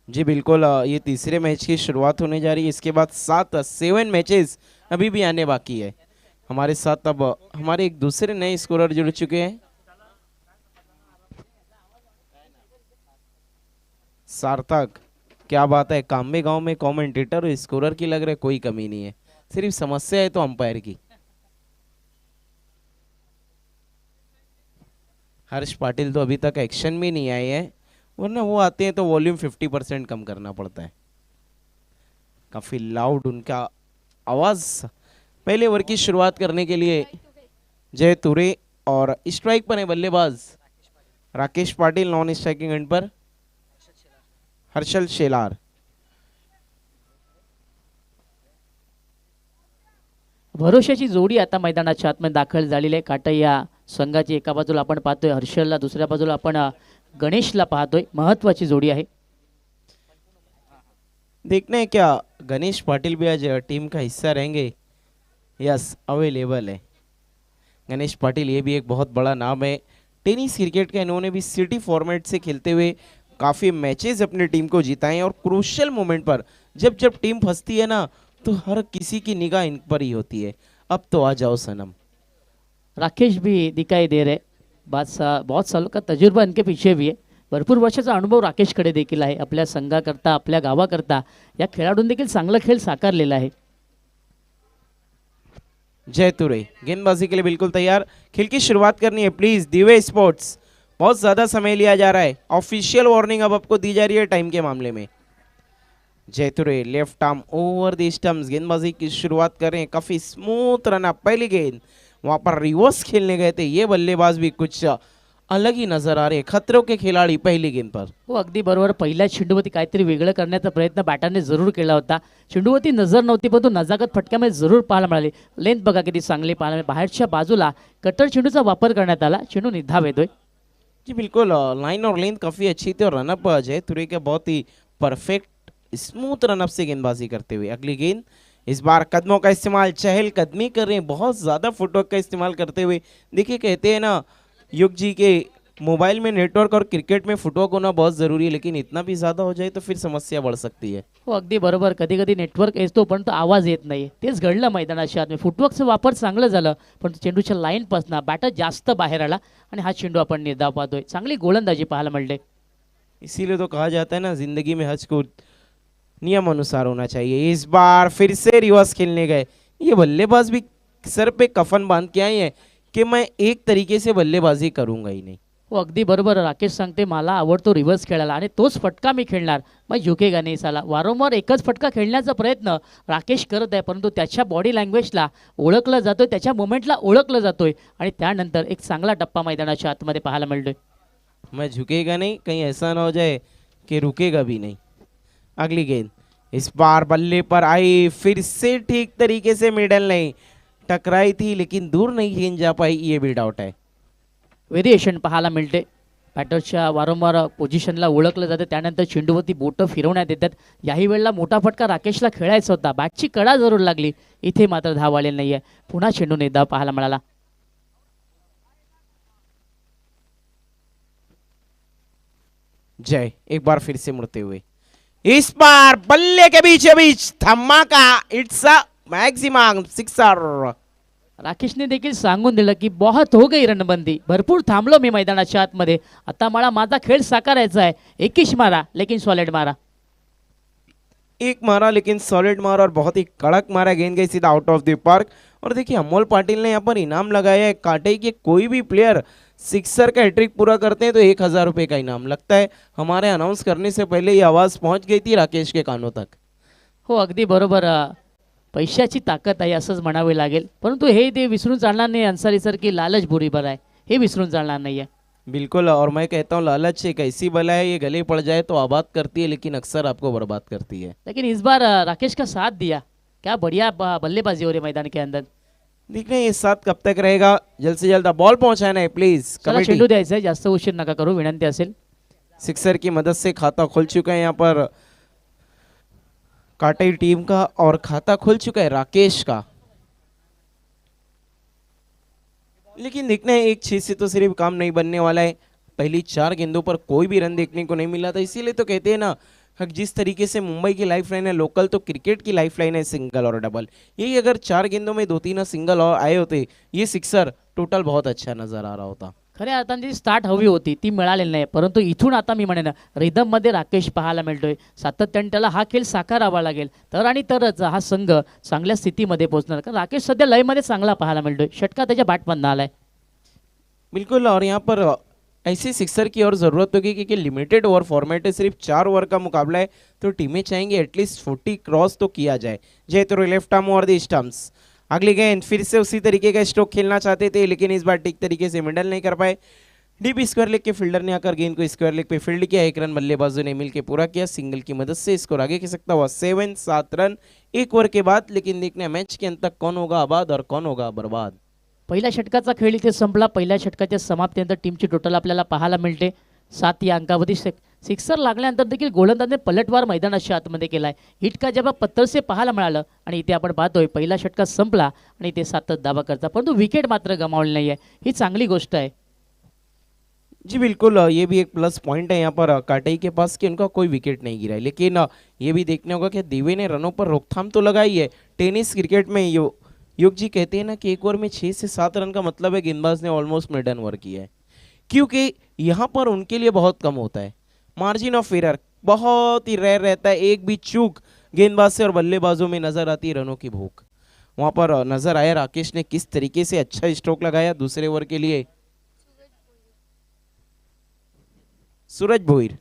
जी बिल्कुल, ये तीसरे मैच की शुरुआत होने जा रही है। इसके बाद 7 मैचेस अभी भी आने बाकी है। हमारे साथ अब हमारे एक दूसरे नए स्कोरर जुड़ चुके हैं, सार्थक। क्या बात है, काम्बे गांव में कमेंटेटर और स्कोरर की लग रहा है कोई कमी नहीं है, सिर्फ समस्या है तो अंपायर की। हर्ष पाटिल तो अभी तक एक्शन में नहीं आए हैं, वरना वो आते हैं तो वॉल्यूम 50% कम करना पड़ता है। काफी लाउड उनका आवाज। पहले ओवर की शुरुआत करने के लिए जय तुरे, और स्ट्राइक पर है बल्लेबाज Rakesh Patil, non striking and पर हर्षल शेलार। भरोशाची जोडी आता मैदानाच्या आतमध्ये दाखल झालेली आहे. काटैया संघाची एका बाजूला आपण पाहतोय हर्षलला, दुसऱ्या बाजूला आपण गणेशला पाहतोय. महत्वाची जोडी आहे. देखना है क्या गणेश पाटिल भी आज टीम का हिस्सा रहेंगे। यस, अवेलेबल है गणेश पाटिल, ये भी एक बहुत बड़ा नाम है टेनिस क्रिकेट का। इन्होंने भी सिटी फॉर्मेट से खेलते हुए काफ़ी मैचेस अपनी टीम को जिताए हैं, और क्रूशियल मोमेंट पर जब जब टीम फंसती है ना, तो हर किसी की निगाह इन पर ही होती है। अब तो आ जाओ सनम। राकेश भी दिखाई दे रहे. बहुत सालों का तजुर्बा इनके पीछे भी है. भरपूर वर्षाचा अनुभव राकेशकडे देखील आहे. आपल्या संघाकरता, आपल्या गावाकरता या खेळाडूंनी देखील चांगला खेळ साकारलेला आहे. जय तुरे गेंदबाजी के लिए बिल्कुल तैयार। खेल की शुरुआत करनी है प्लीज दिवे स्पोर्ट्स, बहुत ज्यादा समय लिया जा रहा है। ऑफिशियल वार्निंग अब आपको दी जा रही है टाइम के मामले में। जय तुरे left arm over the stumps, गेंदबाजी की शुरुआत करें। काफी स्मूथ रन अप, पहली गेंद वहां पर रिवर्स खेलने गए थे ये बल्लेबाज भी कुछ अलग ही नजर आ रहे, खतरों के खिलाड़ी पहली गेंद पर। हो, अगदी बरोबर. पहिल्या चेंडूवरती काहीतरी वेगळं करण्याचा प्रयत्न बॅटरने जरूर केला होता. चेंडूवरती नजर नव्हती, परंतु नजाकत फटक्यामध्ये जरूर पाहायला मिळाली. लेंथ बघा किती चांगली पाहायला मिळाली. बाहेरच्या बाजूला कटर चेंडूचा वापर करण्यात आला. चेंडू निधाव येतोय. जी बिल्कुल, लाइन और लेंथ काफी अच्छी थी, और रनअप जय तुरे के बहुत ही परफेक्ट स्मूथ रनअप से गेंदबाजी करते हुए। अगली गेंद इस बार कदमों का इस्तेमाल, चहल कदमी कर रहे हैं, बहुत ज्यादा फुटवर्क का इस्तेमाल करते हुए। देखिए कहते हैं ना युग जी के, मोबाइल में नेटवर्क और क्रिकेट में फुटवर्क होना बहुत जरूरी है, लेकिन इतना भी ज्यादा हो जाए तो फिर समस्या बढ़ सकती है। हो, अगदी बरोबर. कधी कधी नेटवर्क येतो पण तो आवाज येत नाही. तेच घडलं मैदानाच्या आत. फुटवर्कचा वापर चांगलं झालं, पण चेंडूच्या लाईनपासून बॅटर जास्त बाहेर आला आणि हा चेंडू आपण निर्धाव पाहतोय. चांगली गोलंदाजी पाहायला मिळते. इसीलिए तो कहा जाता है ना, जिंदगी में हज को नियम अनुसार होना चाहिए। इस बार फिर से रिवर्स खेलने गए, ये बल्लेबाज भी सर पे कफन बांध के आए हैं कि मैं एक तरीके से बल्लेबाजी करूंगा ही नहीं। हो, अगदी बरोबर. राकेश सांगते मला आवडतो रिव्हर्स खेळायला आणि तोच फटका मी खेळणार. मग झुकेगा नाही साला. वारंवार एकच फटका खेळण्याचा प्रयत्न राकेश करत आहे, परंतु त्याच्या बॉडी लँग्वेजला ओळखलं जातोय, त्याच्या मोमेंटला ओळखलं जातोय आणि त्यानंतर एक चांगला टप्पा मैदानाच्या आतमध्ये पाहायला मिळतोय. मैं झुकेगा नहीं, कहीं ऐसा ना हो जाए कि रुकेगा भी नहीं। अगली गेंद इस बार बल्ले पर आई, फिर से ठीक तरीके से मिडल नहीं, टकराई थी लेकिन दूर नहीं गेंद जा पाई, ये भी डाउट है। व्हेरिएशन पाहायला मिळते. बॅटरच्या वारंवार पोझिशनला ओळखलं जातं, त्यानंतर चेंडूवरती बोटं फिरवण्यात येतात. याही वेळेला मोठा फटका राकेशला खेळायचा होता. बॅटची कडा जरूर लागली, इथे मात्र धाव आलेली नाहीये. पुन्हा चेंडू निर्धाव पाहायला मिळाला. जय एक बार फिर से मुड़ते हुए, इस बार बल्ले के बीच बीच धमाका, इट्स अ मैक्सिमम सिक्सर। राकेशने देखील सांगून दिलं की बहुत हो गई रणबंदी. भरपूर थांबलो मी मैदानाच्या आतमध्ये. आता मला माझा खेळ साकारायचा आहे. एकीश मारा लेकिन सॉलिड मारा. एक मारा लेकिन सॉलिड मारा, और बहुत ही कड़क मारा, गेंद गई सीधा आउट ऑफ द पार्क। और देखिए अमोल पाटिल ने यहाँ पर इनाम लगाया है, काटे कि कोई भी प्लेयर सिक्सर का हैट्रिक पूरा करते हैं तो 1,000 रुपये का इनाम लगता है। हमारे अनाउंस करने से पहले ये आवाज़ पहुंच गई थी राकेश के कानों तक। हो, अगदी बरोबर. पैशाची ताकद आहे असंच म्हणावे लागेल, परंतु हे ते विसरून चालणार नाही. अन्सारी सर की लालच बुरी बला आहे, हे विसरून चालणार नाहीये. बिल्कुल, और मैं कहता हूँ लालच एक ऐसी बला है, ये गले पड़ जाए तो आबाद करती है लेकिन अक्सर आपको बर्बाद करती है। लेकिन इस बार राकेश का साथ दिया. क्या बढ़िया बल्लेबाजी हो रही मैदान के अंदर. देखना ये साथ कब तक रहेगा, जल्द से जल्द बॉल पहुंचाना है प्लीज चला कमेटी। चेंडू द्यायचा आहे, जास्त उशीर नका करू, विनंती असेल. सिक्सर की मदद से खाता खुल चुका है यहाँ पर काटे टीम का, और खाता खुल चुका है राकेश का। लेकिन देखना है एक चीज से तो सिर्फ काम नहीं बनने वाला है। पहली 4 गेंदों पर कोई भी रन देखने को नहीं मिला था, इसीलिए तो कहते हैं ना जिस तरीके से मुंबई की लाइफलाइन है लोकल, तो क्रिकेट की लाइफलाइन है सिंगल और डबल। यही अगर 4 गेंदों में 2-3 सिंगल और आए होते, ये सिक्सर टोटल बहुत अच्छा नजर आ रहा होता। खऱ्या अर्थाने जी स्टार्ट हवी होती ती मिळालेली नाही, परंतु इथून आता मी म्हणेन रिदममध्ये राकेश पाहायला मिळतोय, सातत्याने त्याला हा खेळ साकारावा लागेल तर आणि तरच हा संघ चांगल्या स्थितीमध्ये पोहोचणार, कारण राकेश सध्या लयमध्ये चांगला पाहायला मिळतोय, षटका त्याच्या बॅटमधनं आलाय। बिल्कुल, और यहाँ पर ऐसे सिक्सर की और ज़रूरत होगी क्योंकि लिमिटेड ओवर फॉर्मेट है, सिर्फ 4 ओवर का मुकाबला है, तो टीमें चाहेंगे एटलीस्ट 40 क्रॉस तो किया जाए। जय तो left arm over the stumps. अगली गेंद फिर से उसी तरीके का स्ट्रोक खेलना चाहते थे, लेकिन इस बार ठीक तरीके से मिडल नहीं कर पाए। डीप स्क्वायर लेग के फील्डर ने आकर गेंद को स्क्वायर लेग पे फील्ड किया, 1 रन बल्लेबाजों ने मिलकर पूरा किया। सिंगल की मदद से स्कोर आगे खिसक सकता हुआ 7 रन 1 ओवर के बाद। लेकिन देखना मैच के अंत तक कौन होगा आबाद और कौन होगा बर्बाद। पहिल्या षटकाचा खेळ इथे संपला। पहिल्या षटकाच्या समाप्तीनंतर टीमची टोटल आपल्याला पाहायला मिळते 7 या अंकावधी। सिक्सर लागल्यानंतर देखील गोलंदाजाने पलटवार मैदानाच्या आतमध्ये केलाय, हिट का जवाब पत्तर से पाहायला मिळालं। आणि इथे आपण पाहतोय पहिला षटका संपला आणि इथे 7 धावा करता, परंतु विकेट मात्र गमावली नाहीये, ही चांगली गोष्ट आहे। जी बिल्कुल, ये भी एक प्लस पॉइंट है यहाँ पर काटई के पास कि उनका कोई विकेट नहीं गिरा है। लेकिन ये भी देखने होगा कि दिवे ने रनों पर रोकथाम तो लगाई है। टेनिस क्रिकेट में योग जी कहते हैं ना कि एक ओवर में 6 से 7 रन का मतलब है गेंदबाज ने ऑलमोस्ट मिडन ओवर किया है, क्योंकि यहाँ पर उनके लिए बहुत कम होता है, मार्जिन ऑफ एरर बहुत ही रेयर रहता है। एक भी चूक गेंदबाज से और बल्लेबाजों में नजर आती है रनों की भूख। वहाँ पर नजर आया राकेश ने किस तरीके से अच्छा स्ट्रोक लगाया दूसरे ओवर के लिए। सूरज भोईर,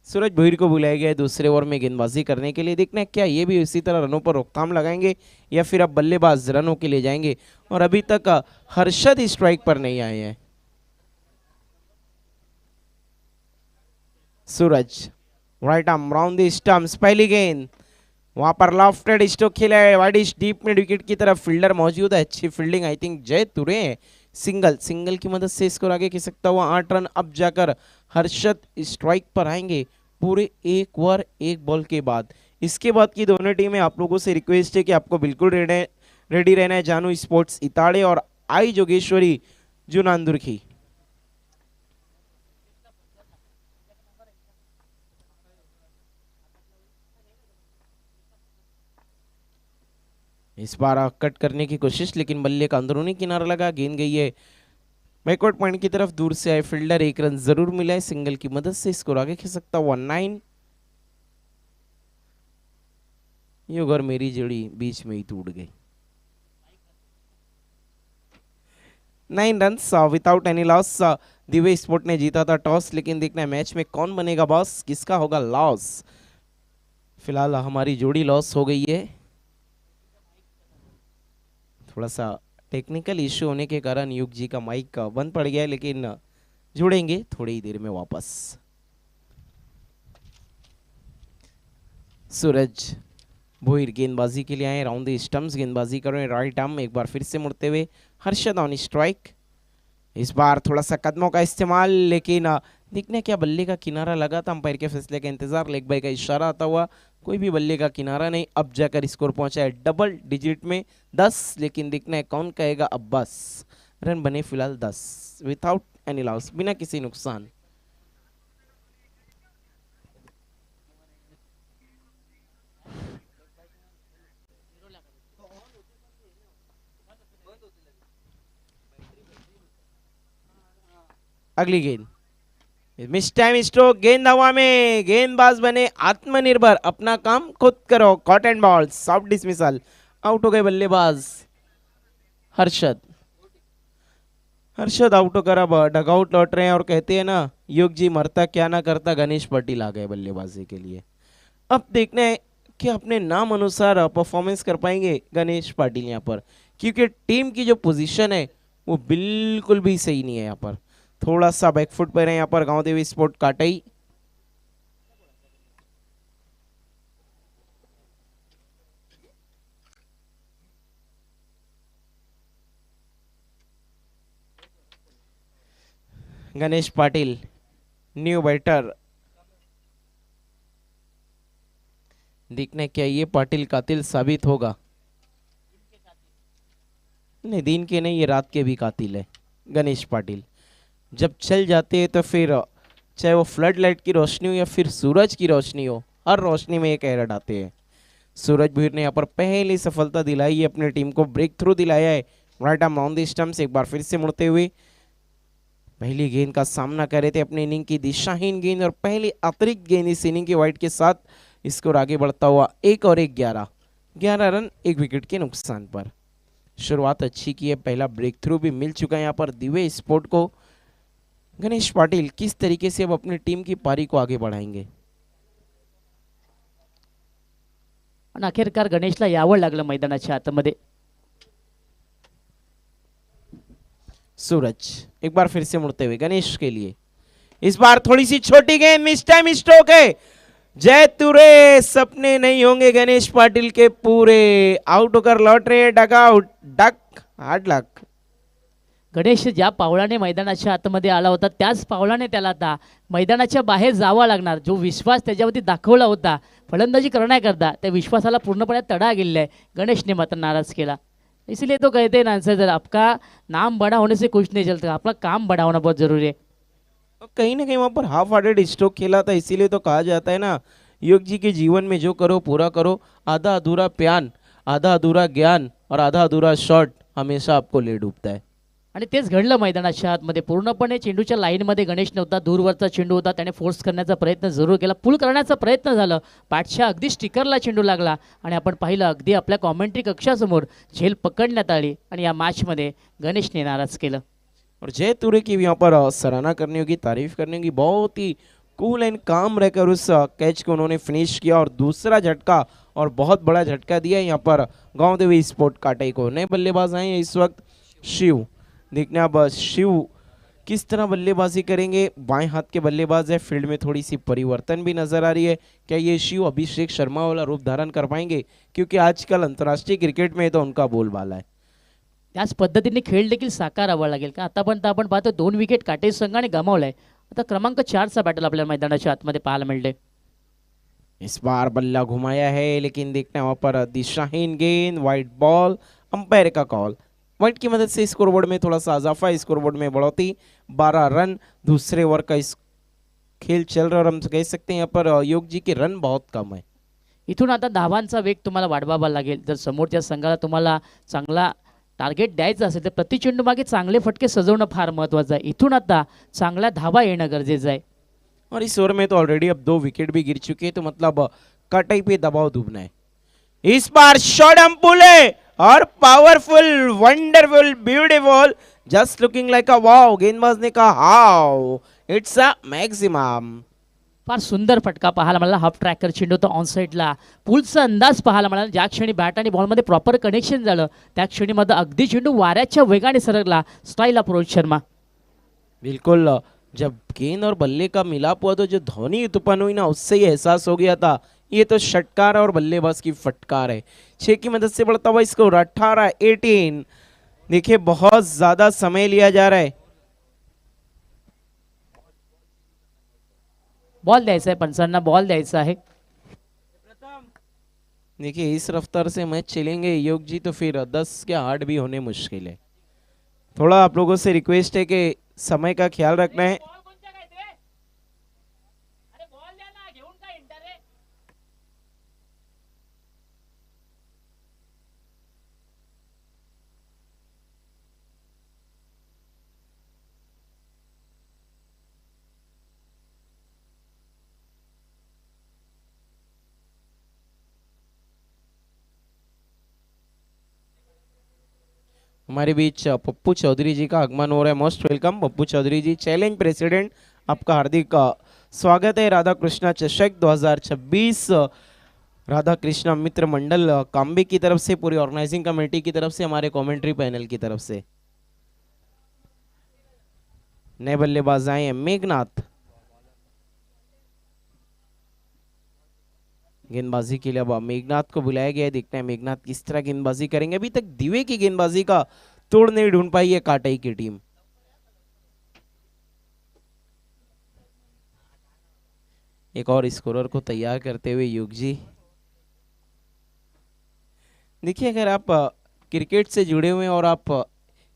सूरज भोईर को बुलाया गया है दूसरे ओवर में गेंदबाजी करने के लिए। देखना है क्या ये भी इसी तरह रनों पर रोकथाम लगाएंगे या फिर अब बल्लेबाज रनों के लिए जाएंगे। और अभी तक हर्षद स्ट्राइक पर नहीं आए हैं। Suraj right arm round the stumps, पहली गेंद वहां पर लॉफ्टेड स्ट्रोक खेला है, वाइड डीप में विकेट की तरफ फील्डर मौजूद है, अच्छी फील्डिंग आई थिंक जय तुरे है। सिंगल की मदद से स्कोर आगे खिसकता हुआ 8 रन। अब जाकर हर्षद स्ट्राइक पर आएंगे पूरे 1 ओवर 1 बॉल के बाद। इसके बाद की दोनों टीमें आप लोगों से रिक्वेस्ट है कि आपको बिल्कुल रेडी रहना है। जानू स्पोर्ट्स इताड़े और आई जोगेश्वरी जुनांदुरखी। इस बार कट करने की कोशिश, लेकिन बल्ले का अंदरूनी किनारा लगा, गेंद गई है बैकवर्ड पॉइंट की तरफ। दूर से आए फील्डर 1 रन जरूर मिला है, सिंगल की मदद से स्कोर आगे खिसकता हुआ 9। युग और मेरी जोड़ी बीच में ही टूट गई। 9 runs without any loss. Divya sport ने जीता था टॉस, लेकिन देखना है मैच में कौन बनेगा बॉस, किसका होगा लॉस। फिलहाल हमारी जोड़ी लॉस हो गई है। थोड़ा सा टेक्निकल इश्यू होने के कारण युग जी का माइक बंद पड़ गया है, लेकिन जुड़ेंगे थोड़ी ही देर में वापस। सूरज भोईर गेंदबाजी के लिए आए, राउंड द स्टंप्स गेंदबाजी कर रहे हैं, राइट आर्म एक बार फिर से मुड़ते हुए। हर्षद ऑन स्ट्राइक, इस बार थोड़ा सा कदमों का इस्तेमाल, लेकिन देखने क्या बल्ले का किनारा लगा था, अंपायर के फैसले का इंतजार, लेग बाई का इशारा आता हुआ, कोई भी बल्ले का किनारा नहीं। अब जाकर स्कोर पहुंचा है डबल डिजिट में 10, लेकिन देखना है कौन कहेगा अब बस। रन बने फिलहाल 10 विदाउट एनी लॉस, बिना किसी नुकसान। अगली गेंद मिस टाइम स्ट्रोक, गेंद हवा में, गेंदबाज बने आत्मनिर्भर, अपना काम खुद करो, caught and bowled, soft dismissal, out हो गए बल्लेबाज हर्षद। हर्षद आउट होकर अब डगआउट लौट रहे हैं और कहते हैं ना युग जी मरता क्या ना करता, गणेश पाटिल आ गए बल्लेबाजी के लिए। अब देखना है कि अपने नाम अनुसार परफॉर्मेंस कर पाएंगे गणेश पाटिल यहाँ पर, क्योंकि टीम की जो पोजीशन है वो बिल्कुल भी सही नहीं है। यहाँ पर थोड़ा सा बैकफुट पर है यहाँ पर गांव देवी स्पोर्ट काटई। गणेश पाटिल न्यू बैटर, देखने क्या ये पाटिल कातिल साबित होगा। नहीं दिन के नहीं, ये रात के भी कातिल है गणेश पाटिल। जब चल जाते हैं तो फिर चाहे वो फ्लड लाइट की रोशनी हो या फिर सूरज की रोशनी हो, हर रोशनी में एक एरर आते हैं। सूरज भीर ने यहाँ पर पहली सफलता दिलाई है, अपनी टीम को ब्रेक थ्रू दिलाया है। Right arm on the stumps, एक बार फिर से मुड़ते हुए पहली गेंद का सामना कर रहे थे अपनी इनिंग की दिशाहीन गेंद, और पहली अतिरिक्त गेंद इस इनिंग की वाइड के साथ स्कोर आगे बढ़ता हुआ 1 और 1 11 रन 1 विकेट के नुकसान पर। शुरुआत अच्छी की है, पहला ब्रेक थ्रू भी मिल चुका है यहाँ पर दिव्य स्पोर्ट को। गणेश पाटिल किस तरीके से अब अपनी टीम की पारी को आगे बढ़ाएंगे? आणि अखेरकार गणेशला यावं लागलं मैदानाच्या आतमध्ये. सूरज एक बार फिर से मुड़ते हुए गणेश के लिए, इस बार थोड़ी सी छोटी गेंद, मिस टाइम स्ट्रोक है। जय तुरे, सपने नहीं होंगे गणेश पाटिल के पूरे, आउट होकर लौट रहे dugout, duck hard luck. Ganesh ज्या पावलाने मैदानाच्या आतमध्ये आला होता त्याच पावलाने त्याला आता मैदानाच्या बाहेर जावं लागणार. जो विश्वास त्याच्यावरती दाखवला होता फलंदाजी करण्याकरता, त्या विश्वासाला पूर्णपणे तडा गेलेला आहे. गणेशने मात्र नाराज केला. इसलिए तो कहते हैं ना आंसर, आपका नाम बड़ा होने से कुछ नहीं चलता, अपना काम बड़ा होना बहुत जरूरी है. कहीं ना कहीं वहां पर हाफ हार्टेड स्ट्रोक खेला था, इसीलिए तो कहा जाता है ना, योग जी के जीवन में जो करो पूरा करो, आधा अधूरा प्यान, आधा अधूरा ज्ञान और आधा अधूरा शॉट हमेशा आपको ले डूबता है. आणि तेच घडलं मैदानाच्या आतमध्ये. पूर्णपणे चेंडूच्या लाईनमध्ये गणेश नव्हता, दूरवरचा चेंडू होता. त्याने फोर्स करण्याचा प्रयत्न जरूर केला, पुल करण्याचा प्रयत्न झाला. पाठच्या अगदी स्टिकरला चेंडू लागला आणि आपण पाहिलं अगदी आपल्या कॉमेंट्री कक्षासमोर झेल पकडण्यात आली आणि या मॅचमध्ये गणेशने नाराज केलं. और जय तुरे की भी यहाँ पर सराहना करनी होगी, तारीफ करनी होगी, बहुत ही कूल एंड काम रहकर उस कैच को उन्होंने फिनिश किया और दूसरा झटका और बहुत बड़ा झटका दिया यहाँ पर गांव देवी स्पोर्ट काटे को. नए बल्लेबाज आए हैं इस वक्त, शिव. देखना अब शिव किस तरह बल्लेबाजी करेंगे. बाएं हाथ के बल्लेबाज है, फील्ड में थोड़ी सी परिवर्तन भी नजर आ रही है. क्या ये शिव अभिषेक शर्मा वाला रूप धारण कर पाएंगे, क्योंकि आजकल अंतर्राष्ट्रीय क्रिकेट में तो उनका बोलबाला है. त्याच पद्धतीने खेळ देखील साकारावा लागेल का. आतापर्यंत आपण पाहतो 2 विकेट काटे संघाने गमावलाय. आता क्रमांक 4चा बॅटल आपल्याला मैदानाच्या आतमध्ये पाहायला मिळते. इस बार बल्ला घुमाया है, लेकिन देखना वहां पर दिशाहीन गेंद, वाइड बॉल, अंपायर का कॉल. वाइड की मदद से स्कोरबोर्ड में थोड़ा सा इजाफा, स्कोरबोर्ड में बढ़ोतरी, 12 रन. दूसरे ओवर का इस खेल चल रहा है और हम कह सकते हैं यहाँ पर योग जी के रन बहुत कम है. इथून आता धावांचा वेग तुम्हाला वाढवावा लागेल. जर समोरच्या संघाला तुम्हाला चांगला टार्गेट द्यायचं असेल तर प्रति चेंडू मागे चांगले फटके सजवणं फार महत्त्वाचं आहे. इथून आता चांगल्या धावा येणं गरजेचं आहे. और इस ओवर में तो ऑलरेडी अब 2 विकेट भी गिर चुके हैं, तो मतलब कटाई पे दबाव डूबना है. इस बार शॉट अंपुल है और powerful, wonderful, beautiful, just looking like a wow. गेंदबाज ने कहा हाउ, इट्स अ मैक्सिमम. फार सुंदर फटका पाहायला मिळाला. हाफ ट्रॅकर चेंडू तो ऑन साईडला, पुलचा अंदाज पाहायला मिळाला. ज्या क्षणी बॅट आणि बॉलमध्ये प्रॉपर कनेक्शन झालं त्या क्षणी मध्ये अगदी चेंडू वाऱ्याच्या वेगाने सरकला. Style of Rohit Sharma. बिल्कुल, जब गेंद और बल्ले का मिलाप हुआ तो जो ध्वनि उत्पन्न हुई ना, उससे ही एहसास हो गया था ये तो षटकार और बल्लेबाज की फटकार है. 6 की मदद से बढ़ता हुआ स्कोर 18-18. देखिए बहुत ज्यादा समय लिया जा रहा है. बॉल द्यायचा आहे, पंचांना बॉल द्यायचा आहे. देखिए इस रफ्तार से मैच चलेंगे योग जी तो फिर 10 के 8 भी होने मुश्किल है. थोड़ा आप लोगों से रिक्वेस्ट है कि समय का ख्याल रखना है. हमारे बीच पप्पू चौधरी जी का आगमन हो रहा है. मोस्ट वेलकम पप्पू चौधरी जी, चैलेंज प्रेसिडेंट, आपका हार्दिक स्वागत है. राधा कृष्णा चषक 2026 राधा कृष्णा मित्र मंडल काम्बे की तरफ से, पूरी ऑर्गेनाइजिंग कमेटी की तरफ से, हमारे कमेंट्री पैनल की तरफ से. नए बल्लेबाज आए हैं मेघनाथ. गेंदबाजी के लिए अब मेघनाथ को बुलाया गया है. देखते हैं मेघनाथ किस तरह गेंदबाजी करेंगे. अभी तक दिवे की गेंदबाजी का तोड़ नहीं ढूंढ पाई है काटाई की टीम. एक और स्कोरर को तैयार करते हुए युग जी. देखिए अगर आप क्रिकेट से जुड़े हुए हैं और आप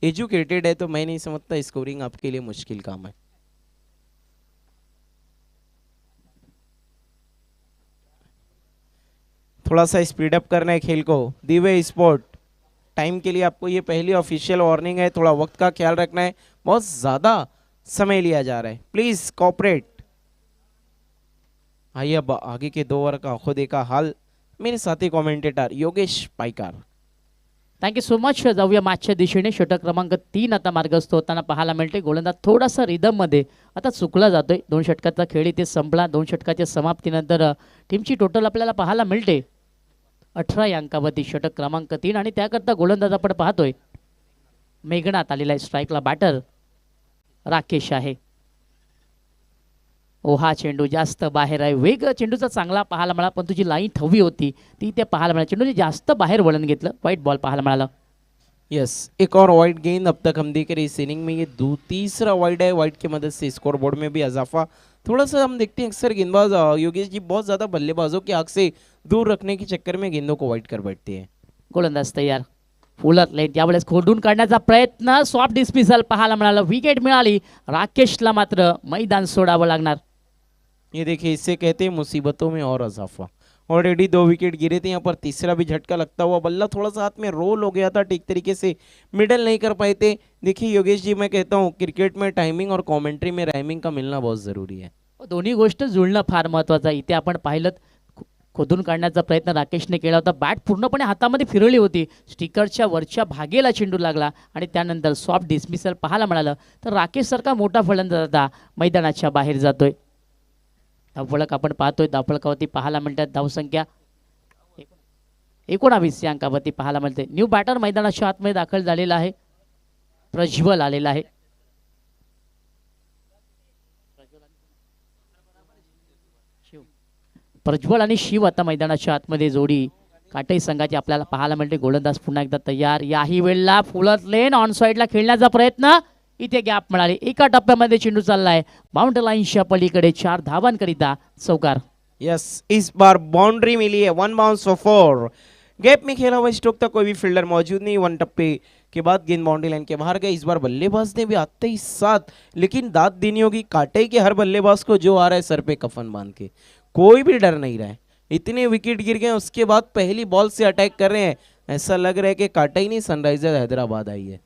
एजुकेटेड है तो मैं नहीं समझता स्कोरिंग आपके लिए मुश्किल काम है। थोड़ा सा स्पीड अप करना है खेल को। दिव्य स्पोर्ट टाइम के लिए आपको ये पहली ऑफिशियल वार्निंग है, थोड़ा वक्त का ख्याल रखना है, बहुत ज्यादा समय लिया जा रहा है, प्लीज कॉपरेट। आइए अब आगे के 2 ओवर का आंखों देखा हाल मेरे साथी commentator Yogesh Paykar. Thank you so much. जाऊया मॅचच्या दिशेने. षटक क्रमांक 3 आता मार्गस्थ होताना पाहायला मिळते. गोलंदाज थोडासा रिदममध्ये आता चुकला जातोय. 2 षटकाचा खेळ इथे संपला. 2 षटकाच्या समाप्तीनंतर टीमची टोटल आपल्याला पाहायला मिळते 18 या अंकावरती षटक क्रमांक 3 आणि त्याकरता गोलंदाज आपण पाहतोय मेघनाथ आलेला आहे. स्ट्राईकला बॅटर राकेश आहे. हा चेंडू जास्त बाहेर आहे. वेग चेंडूचा चांगला पाहायला मिळाला, पण तुझी लाईन हवी होती ती ते पाहायला मिळाली. चेंडूने जास्त बाहेर वळण घेतलं. वाईट बॉल पाहायला मिळाला. यस, एक और वाइड गेंद अब तक हम देख रहे इस इनिंग में, ये तीसरा वाइड है। वाइड की मदद से स्कोर बोर्ड में भी इजाफा। थोड़ा सा हम देखते हैं अक्सर गेंदबाज योगेश जी बहुत ज़्यादा बल्लेबाजों की आंख से दूर रखने के चक्कर में गेंदों को वाइड कर बैठते हैं। गोलंदाज तयार. फुलर लेट यावेळेस खोडून काढण्याचा प्रयत्न. सॉफ्ट डिस्मिसल पाहायला मिळालं. विकेट मिळाली. राकेशला मात्र मैदान सोडावं लागणार. ये देखिए, इससे कहते हैं मुसीबतों में और इजाफा। ऑलरेडी 2 विकेट गिरे थे, यहाँ पर तीसरा भी झटका लगता हुआ बल्ला थोड़ा सा हाथ में रोल हो गया था, ठीक तरीके से मिडल नहीं कर पाए थे। देखिए योगेश जी, मैं कहता हूँ क्रिकेट में टाइमिंग और कमेंट्री में राइमिंग का मिलना बहुत ज़रूरी है। दोन्ही गोष्ट जुळणं फार महत्त्वाचं आहे. इथे आपण पाहिलं खोदून काढण्याचा प्रयत्न राकेशने केला होता. बॅट पूर्णपणे हातामध्ये फिरवली होती. स्टिकरच्या वरच्या भागेला चेंडू लागला आणि त्यानंतर सॉफ्ट डिस्मिसल पाहायला मिळालं. तर राकेश सारखा मोठा फलंदाज आता मैदानाच्या बाहेर जातोय. धावफलक आपण पाहतोय. धावफलकावरती पाहायला मिळतात धावसंख्या 19 या अंकावरती पाहायला मिळते. न्यू बॅटर मैदानाच्या आतमध्ये दाखल झालेला आहे. प्रज्वल आलेला आहे. प्रज्वल आणि शिव आता मैदानाच्या आतमध्ये जोडी काटई संघाची आपल्याला पाहायला मिळते. गोलंदाज पुन्हा एकदा तयार. याही वेळेला फुलर लेन ऑन साइडला खेळण्याचा प्रयत्न. इथे गॅप मिळाली. एका टप्प्यामध्ये चेंडू चाललाय बाउंड्री लाईनच्या पलीकडे. 4 धावांकरिता चौकार. यस, इस बार बाउंड्री मिली है, 1 बाउंस फॉर 4। गैप में खेला हुआ स्ट्रोक था, कोई भी फील्डर मौजूद नहीं। 1 टप्पे के बाद गेंद बाउंड्री लाइन के बाहर गई। इस बार बल्लेबाज ने भी आते ही साथ, लेकिन दाद देनी होगी काटे के हर बल्लेबाज को जो आ रहा है सर पे कफन बांध के, कोई भी डर नहीं रहा है। इतने विकेट गिर गए, उसके बाद पहली बॉल से अटैक कर रहे हैं। ऐसा लग रहा है कि काटा ही नहीं, सनराइजर हैदराबाद आई है।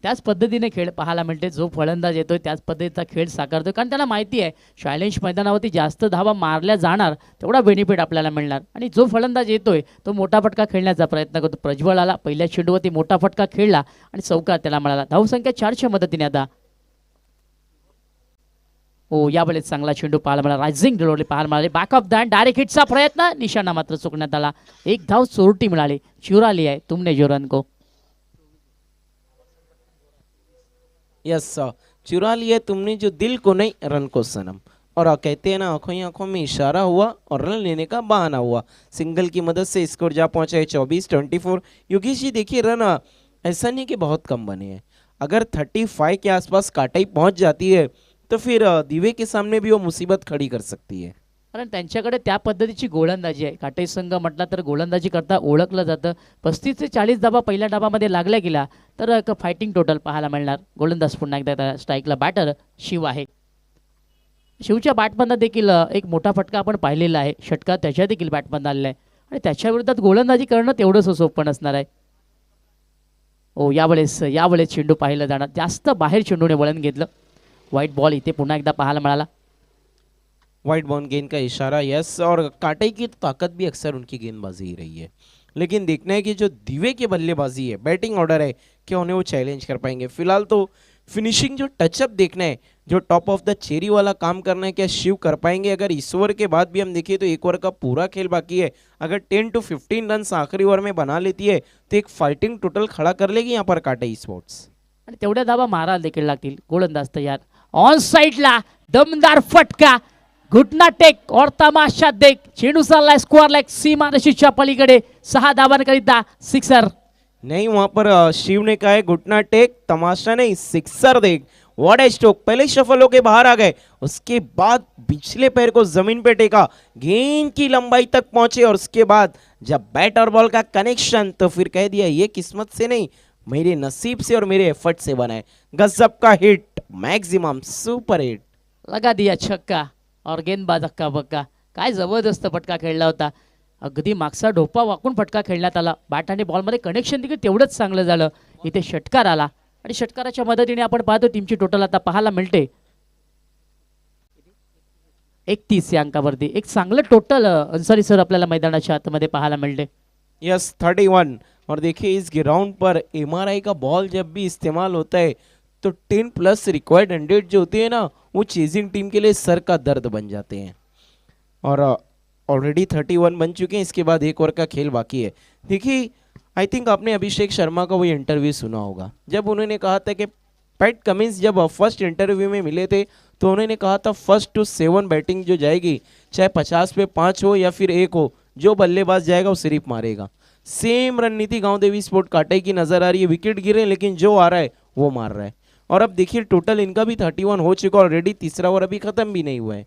त्याच पद्धतीने खेळ पाहायला मिळते. जो फलंदाज येतोय त्याच पद्धतीचा खेळ साकारतोय, कारण त्याला माहिती आहे चॅलेंज मैदानावरती जास्त धावा मारल्या जाणार तेवढा बेनिफिट आपल्याला मिळणार. आणि जो फलंदाज येतोय तो मोठा फटका खेळण्याचा प्रयत्न करतो. प्रज्वल आला, पहिल्या चेंडूवरती मोठा फटका खेळला आणि चौकार त्याला मिळाला. धावसंख्या 4च्या मदतीने आता. यावेळेस चांगला चेंडू पाहायला मिळाला. रायझिंग डिलिव्हरी पाहायला मिळाली. बॅक ऑफ द डायरेक्ट हिटचा प्रयत्न. निशाणा मात्र चुकण्यात आला. 1 धाव चोरटी मिळाली. चुरा लिया है तुमने जो रन को. यस, चुरा लिया तुमने जो दिल को नहीं, रन को सनम। और कहते हैं ना, आंखों ही आंखों में इशारा हुआ और रन लेने का बहाना हुआ। सिंगल की मदद से स्कोर जा पहुंचा है 24-24। योगेश जी देखिए, रन ऐसा नहीं कि बहुत कम बने हैं। अगर 35 के आसपास काटाई पहुंच जाती है तो फिर दिवे के सामने भी वो मुसीबत खड़ी कर सकती है। कारण त्यांच्याकडे त्या पद्धतीची गोलंदाजी आहे. काटई संघ म्हटला तर गोलंदाजी करता ओळखलं जातं. 35 ते 40 धावा पहिल्या डावामध्ये लागल्या गेला तर एक फायटिंग टोटल पाहायला मिळणार. गोलंदाज पुन्हा एकदा स्ट्राईकला बॅटर शिव आहे. शिवच्या बॅटमधनं देखील एक मोठा फटका आपण पाहिलेला आहे. षटका त्याच्या देखील बॅटमधनं आलेला आहे आणि त्याच्या विरोधात गोलंदाजी करणं तेवढंच सोपं नसणार आहे. यावेळेस चेंडू पाहिलं जाणार. जास्त बाहेर चेंडूने वळण घेतलं. व्हाईट बॉल इथे पुन्हा एकदा पाहायला मिळाला. वाइड बाउंड गेंद का इशारा, यस। और काटे की ताकत भी अक्सर उनकी गेंदबाजी ही रही है, लेकिन देखना है कि जो दिवे की बल्लेबाजी है, बैटिंग ऑर्डर है, क्या उन्हें वो चैलेंज कर पाएंगे। फिलहाल तो फिनिशिंग जो टचअप देखना है, जो टॉप ऑफ द चेरी वाला काम करना है, क्या शिव कर पाएंगे। अगर इस ओवर के बाद भी हम देखिए तो 1 ओवर का पूरा खेल बाकी है। अगर 10 to 15 रन आखिरी ओवर में बना लेती है तो एक फाइटिंग टोटल खड़ा कर लेगी यहाँ पर काटे स्पोर्ट्स। आणि तेवढ्या धावा मारायला देखील लागतील. गोलंदाज तयार. ऑन साइडला दमदार फटका. घुटना टेक और तमाशा देख. चेंडू चाललाय स्क्वेअर लेग सीमारेषेच्या पलीकडे. 6 धावांकरिता सिक्सर. नहीं, वहां पर शिव ने कहा है घुटना टेक, तमाशा नहीं, सिक्सर देख। What A stroke. पहले शफल होके बाहर आ गए, उसके बाद पिछले पैर को जमीन पे टेका, गेंद की लंबाई तक पहुंचे और उसके बाद जब बैट और बॉल का कनेक्शन, तो फिर कह दिया ये किस्मत से नहीं, मेरे नसीब से और मेरे एफर्ट से बना है। गजब का हिट, मैक्सिमम सुपर हिट। लगा दिया छक्का और गेंदबाज अक्का बक्का. काय जबरदस्त फटका खेळला होता. अगदी मागचा ढोपा वाकून फटका खेळण्यात आला. बॅट आणि बॉलमध्ये कनेक्शन देखील तेवढंच चांगलं झालं. इथे षटकार आला आणि षटकाराच्या मदतीने आपण पाहतो टीमची टोटल आता पाहायला मिळते 31 या अंकावरती. एक चांगलं टोटल अन्सारी सर आपल्याला मैदानाच्या आतमध्ये पाहायला मिळते. यस 31। और देखिए इस ग्राउंड पर एमआरआई का बॉल जब भी इस्तेमाल होता है तो 10 प्लस रिक्वायर्ड 100 जो होते हैं ना वो चेजिंग टीम के लिए सर का दर्द बन जाते हैं। और ऑलरेडी 31 बन चुके हैं, इसके बाद एक ओवर का खेल बाकी है। देखिए आई थिंक आपने अभिषेक शर्मा का वो इंटरव्यू सुना होगा, जब उन्होंने कहा था कि पैट कमिंस जब फर्स्ट इंटरव्यू में मिले थे तो उन्होंने कहा था फर्स्ट टू 7 बैटिंग जो जाएगी, चाहे 50 पे 5 हो या फिर 1 हो, जो बल्लेबाज जाएगा वो सिर्फ मारेगा। सेम रणनीति गांव देवी स्पोर्ट काटे की नजर आ रही है। विकेट गिरे लेकिन जो आ रहा है वो मार रहा है। और अब देखिए टोटल इनका भी 31 हो चुका ऑलरेडी, तीसरा ओवर अभी खत्म भी नहीं हुआ है।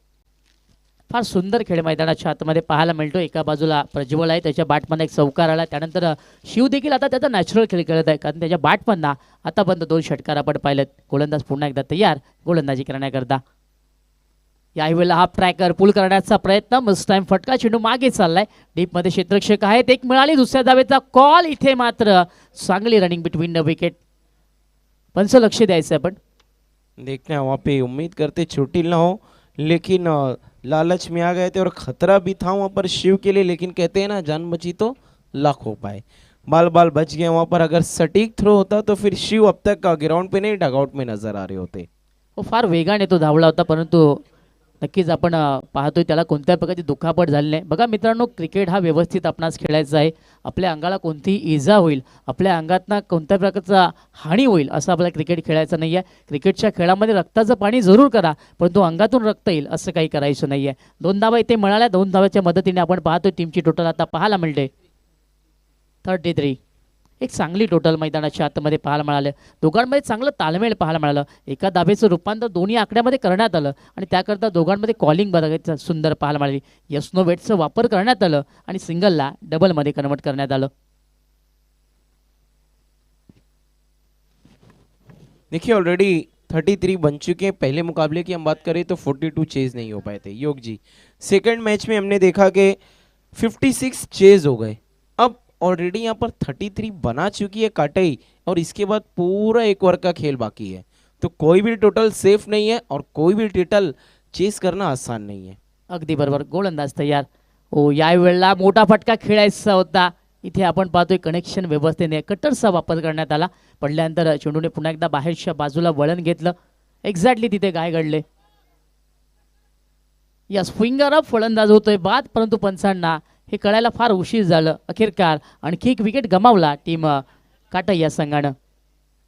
फार सुंदर खेळ मैदानाच्या आतमध्ये पाहायला मिळतो. एका बाजूला प्रज्वल आहे, त्याच्या बॅटमधनं एक चौकार आला. त्यानंतर शिव देखील आता त्याचा नॅचरल खेळ खेळत आहे, कारण त्याच्या बॅटमधनं आतापर्यंत 2 षटकार आपण पाहिलेत. गोलंदाज पुन्हा एकदा तयार गोलंदाजी करण्याकरता. याही वेळेला हाफ ट्रॅकर पुल करण्याचा प्रयत्न, मस्ट टाइम फटका, चेंडू मागे चाललाय. डीपमध्ये क्षेत्ररक्षक आहेत, एक मिळाली, दुसऱ्या धावेचा कॉल. इथे मात्र चांगली रनिंग बिटवीन द विकेट. पंच लक्ष द्यायचं आपण. देखते हैं वहाँ पे, उम्मीद करते चोटिल ना हो, लेकिन लालच में आ गए थे और खतरा भी था वहाँ पर शिव के लिए, लेकिन कहते हैं ना जान बची तो लाख हो पाए। बाल बाल बच गए वहाँ पर। अगर सटीक थ्रो होता तो फिर शिव अब तक ग्राउंड पे नहीं डगआउट में नजर आ रहे होते। हो, फार वेगाने तो धावला होता, परंतु नक्कीच आपण पाहतोय त्याला कोणत्याही प्रकारची दुखापत झाली नाही. बघा मित्रांनो, क्रिकेट हा व्यवस्थित आपणास खेळायचा आहे. आपल्या अंगाला कोणतीही इजा होईल, आपल्या अंगातनं कोणत्या प्रकारचा हानी होईल असं आपल्याला क्रिकेट खेळायचं नाही आहे. क्रिकेटच्या खेळामध्ये रक्ताचं पाणी जरूर करा, परंतु अंगातून रक्त येईल असं काही करायचं नाही आहे. 2 धावा इथे मिळाल्या. 2 धावाच्या मदतीने आपण पाहतोय टीमची टोटल आता पाहायला मिळते 33. एक चांगली टोटल मैदानाच्या आतमध्ये पाहायला मिळाले. दोघांमध्ये चांगलं ताळमेळ पाहायला मिळालं. एका धावेचं रूपांतर दोन्ही आकड्यामध्ये करण्यात आलं आणि त्याकरता दोघांमध्ये कॉलिंग बघायचं सुंदर पाहायला मिळाली. यस नो वेटचा वापर करण्यात आलं आणि सिंगलला डबलमध्ये कन्वर्ट करण्यात आलं. देखिए ऑलरेडी 33 बन चुके हैं। पहले मुकाबले की हम बात करें तो 42 चेज नहीं हो पाए थे योग जी। सेकंड मैच में हमने देखा कि 56 चेज हो गए। अब ऑलरेडी यहाँ पर 33 बना चुकी है काटई, और इसके बाद पूरा एक ओवर का खेल बाकी है, तो कोई भी टोटल सेफ नहीं है और कोई भी टोटल चेस करना आसान नहीं है। अगदी बरोबर. गोलंदाज तयार. ओ, या वेळेला मोठा फटका खेळायचा होता. इथे आपण पाहतोय कनेक्शन व्यवस्थेने कटरचा वापर करण्यात आला. पडल्यानंतर चेंडूने पुन्हा एकदा बाहेरच्या बाजूला वळण घेतलं. एक्झॅक्टली तिथे काय घडले, या स्विंगर अप फलंदाज होतोय बाद, परंतु पंचांना हे कळायला फार उशीर झालं. अखेरकार आणखी एक विकेट गमावला टीम काटई या संघानं.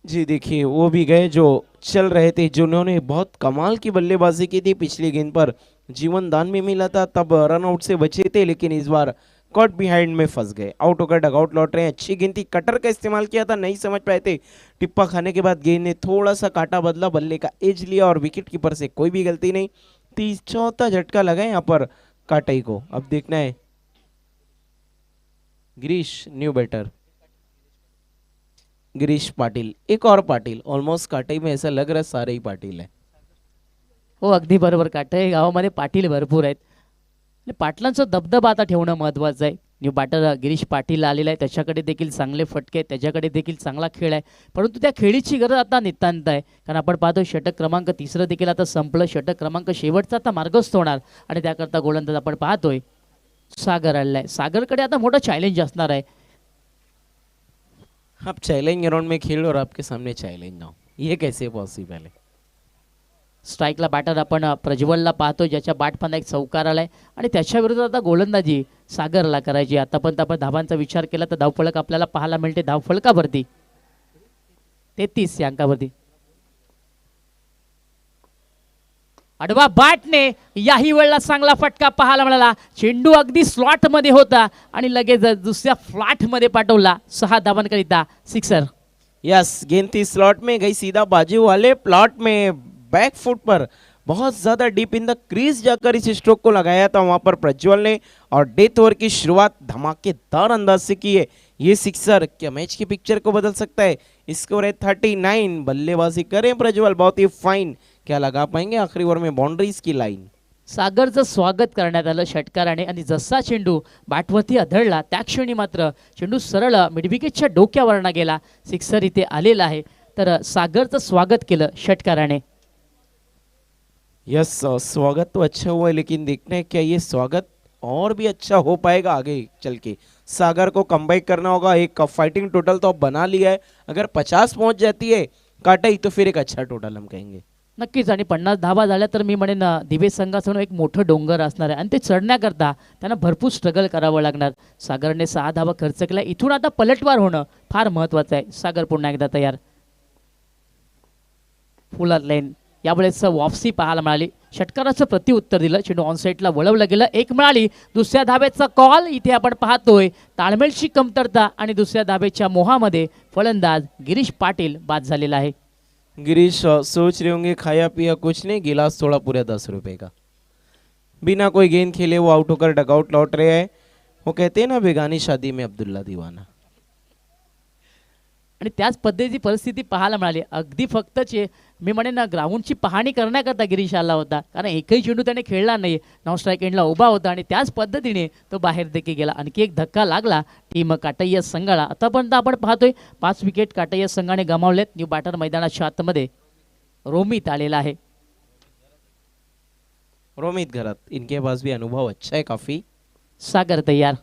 जी देखिए वो भी गए जो चल रहे थे, जिन्होंने बहुत कमाल की बल्लेबाजी की थी पिछली गेंद पर, जीवन दान में मिला था, तब रन आउट से बचे थे, लेकिन इस बार कॉट बिहाइंड में फंस गए, आउट होकर डगआउट लौट रहे हैं। अच्छी गेंद थी, कटर का इस्तेमाल किया था, नहीं समझ पाए थे। टिप्पा खाने के बाद गेंद ने थोड़ा सा काटा बदला, बल्ले का एज लिया और विकेट कीपर से कोई भी गलती नहीं। 34 झटका लगा यहाँ पर काटई को। अब देखना है गिरीश न्यू बैटर, गिरीश पाटिल, एक और पाटिल। ऑलमोस्ट काटई में ऐसा लग रहा है सारे ही पाटिल है। हो, अगदी बरोबर. काटई गावामध्ये पाटील भरपूर आहेत आणि पाटलांचा दबदबा आता ठेवणं महत्त्वाचं आहे. न्यू बॅटर गिरीश पाटील आलेला आहे, त्याच्याकडे देखील चांगले फटके, त्याच्याकडे देखील चांगला खेळ आहे, परंतु त्या खेळीची गरज आता नितांत आहे. कारण आपण पाहतो षटक क्रमांक 3 देखील आता संपलं. षटक क्रमांक शेवटचा आता मार्गस्थ होणार आणि त्याकरता गोलंदाज आपण पाहतोय सागर आलेला आहे. सागरकडे आता मोठा चॅलेंज असणार आहे. आप चैलेंज ग्राउंड में खेल और आपके सामने चैलेंज ना हो, ये कैसे पॉसिबल है। स्ट्राईकला बॅटर आपण प्रज्वलला पाहतो, ज्याच्या बॅटमधनं एक चौकार आलाय आणि त्याच्या विरुद्ध आता गोलंदाजी सागरला करायची. आतापर्यंत आपण धावांचा विचार केला तर धावफलक आपल्याला पाहायला मिळते धावफलकावरती 33 या अंकावरती. आडवा बॅटने याही वेळेला चांगला फटका पाहायला मिळाला. चेंडू अगदी स्लॉट मध्ये होता आणि लगेच दुसऱ्या फ्लॅट मध्ये पाठवला 6 धावांकरिता सिक्सर. यस, गेंद थी स्लॉट में, गई सीधा बाजू वाले प्लॉट में, बैक फुट पर बहुत ज्यादा डीप इन द क्रीज जाकर इस स्ट्रोक को लगाया था वहां पर प्रज्वल ने, और डेथ ओवर की शुरुआत धमाकेदार अंदाज से की है। ये सिक्सर क्या मैच की पिक्चर को बदल सकता है? स्कोर है 39। बल्लेबाजी करें प्रज्वल, बहुत ही फाइन। क्या लगा पाएंगे आखिरी ओवर में बाउंड्रीज की लाइन? सागरचं स्वागत करण्यात आलं षटकाराने आणि जसा चेंडू बॅटवरती आदळला त्या क्षणी मात्र चेंडू सरळ मिडविकेटच्या डोक्यावरनं गेला. सिक्सर इथे आलेला आहे. तर सागरचं स्वागत केलं षटकाराने. यस, स्वागत तो अच्छा हुआ है, लेकिन देखना है क्या ये स्वागत और भी अच्छा हो पाएगा आगे चल के। सागर को कमबैक करना होगा। एक फाइटिंग टोटल तो अब बना लिया है, अगर 50 पहुंच जाती है काटाई तो फिर एक अच्छा टोटल हम कहेंगे। नक्कीच. आणि 50 धावा झाल्या तर मी म्हणेन दिवे संघासमोर एक मोठं डोंगर असणार आहे आणि ते चढण्याकरता त्यांना भरपूर स्ट्रगल करावं लागणार. सागरने 6 धावा खर्च केला. इथून आता पलटवार होणं फार महत्त्वाचं आहे. सागर पुन्हा एकदा तयार. फुल लेन यावेळेस वापसी पाहायला मिळाली. षटकाराचं प्रत्युत्तर दिलं. चेंडू ऑनसाईडला वळवलं गेलं. एक मिळाली. दुसऱ्या धावेचा कॉल इथे आपण पाहतोय. ताळमेळची कमतरता आणि दुसऱ्या धावेच्या मोहामध्ये फलंदाज गिरीश पाटील बाद झालेला आहे. गिरीश सोच रहे होंगे खाया पिया कुछ नहीं, गिलास थोड़ा पूरा 10 रुपए का। बिना कोई गेंद खेले वो आउट होकर डगआउट लौट रहे हैं। वो कहते हैं ना, बेगानी शादी में अब्दुल्ला दीवाना। आणि त्याच पद्धतीची परिस्थिती पाहायला मिळाली. अगदी फक्तचे मी म्हणेन ना ग्राउंडची पाहणी करण्याकरता गिरीश आला होता, कारण एकही चेंडू त्याने खेळला नाही. नॉन स्ट्राईक एंडला उभा होता आणि त्याच पद्धतीने तो बाहेर देखील गेला. आणखी एक धक्का लागला टीम काटैया संघाला. आतापर्यंत आपण पाहतोय 5 विकेट काटैया संघाने गमावलेत. न्यू बॅटर मैदानाच्या आतमध्ये रोमित आलेला आहे. रोमित घरात, इनके पास भी अनुभव अच्छा है काफी। सागर तयार.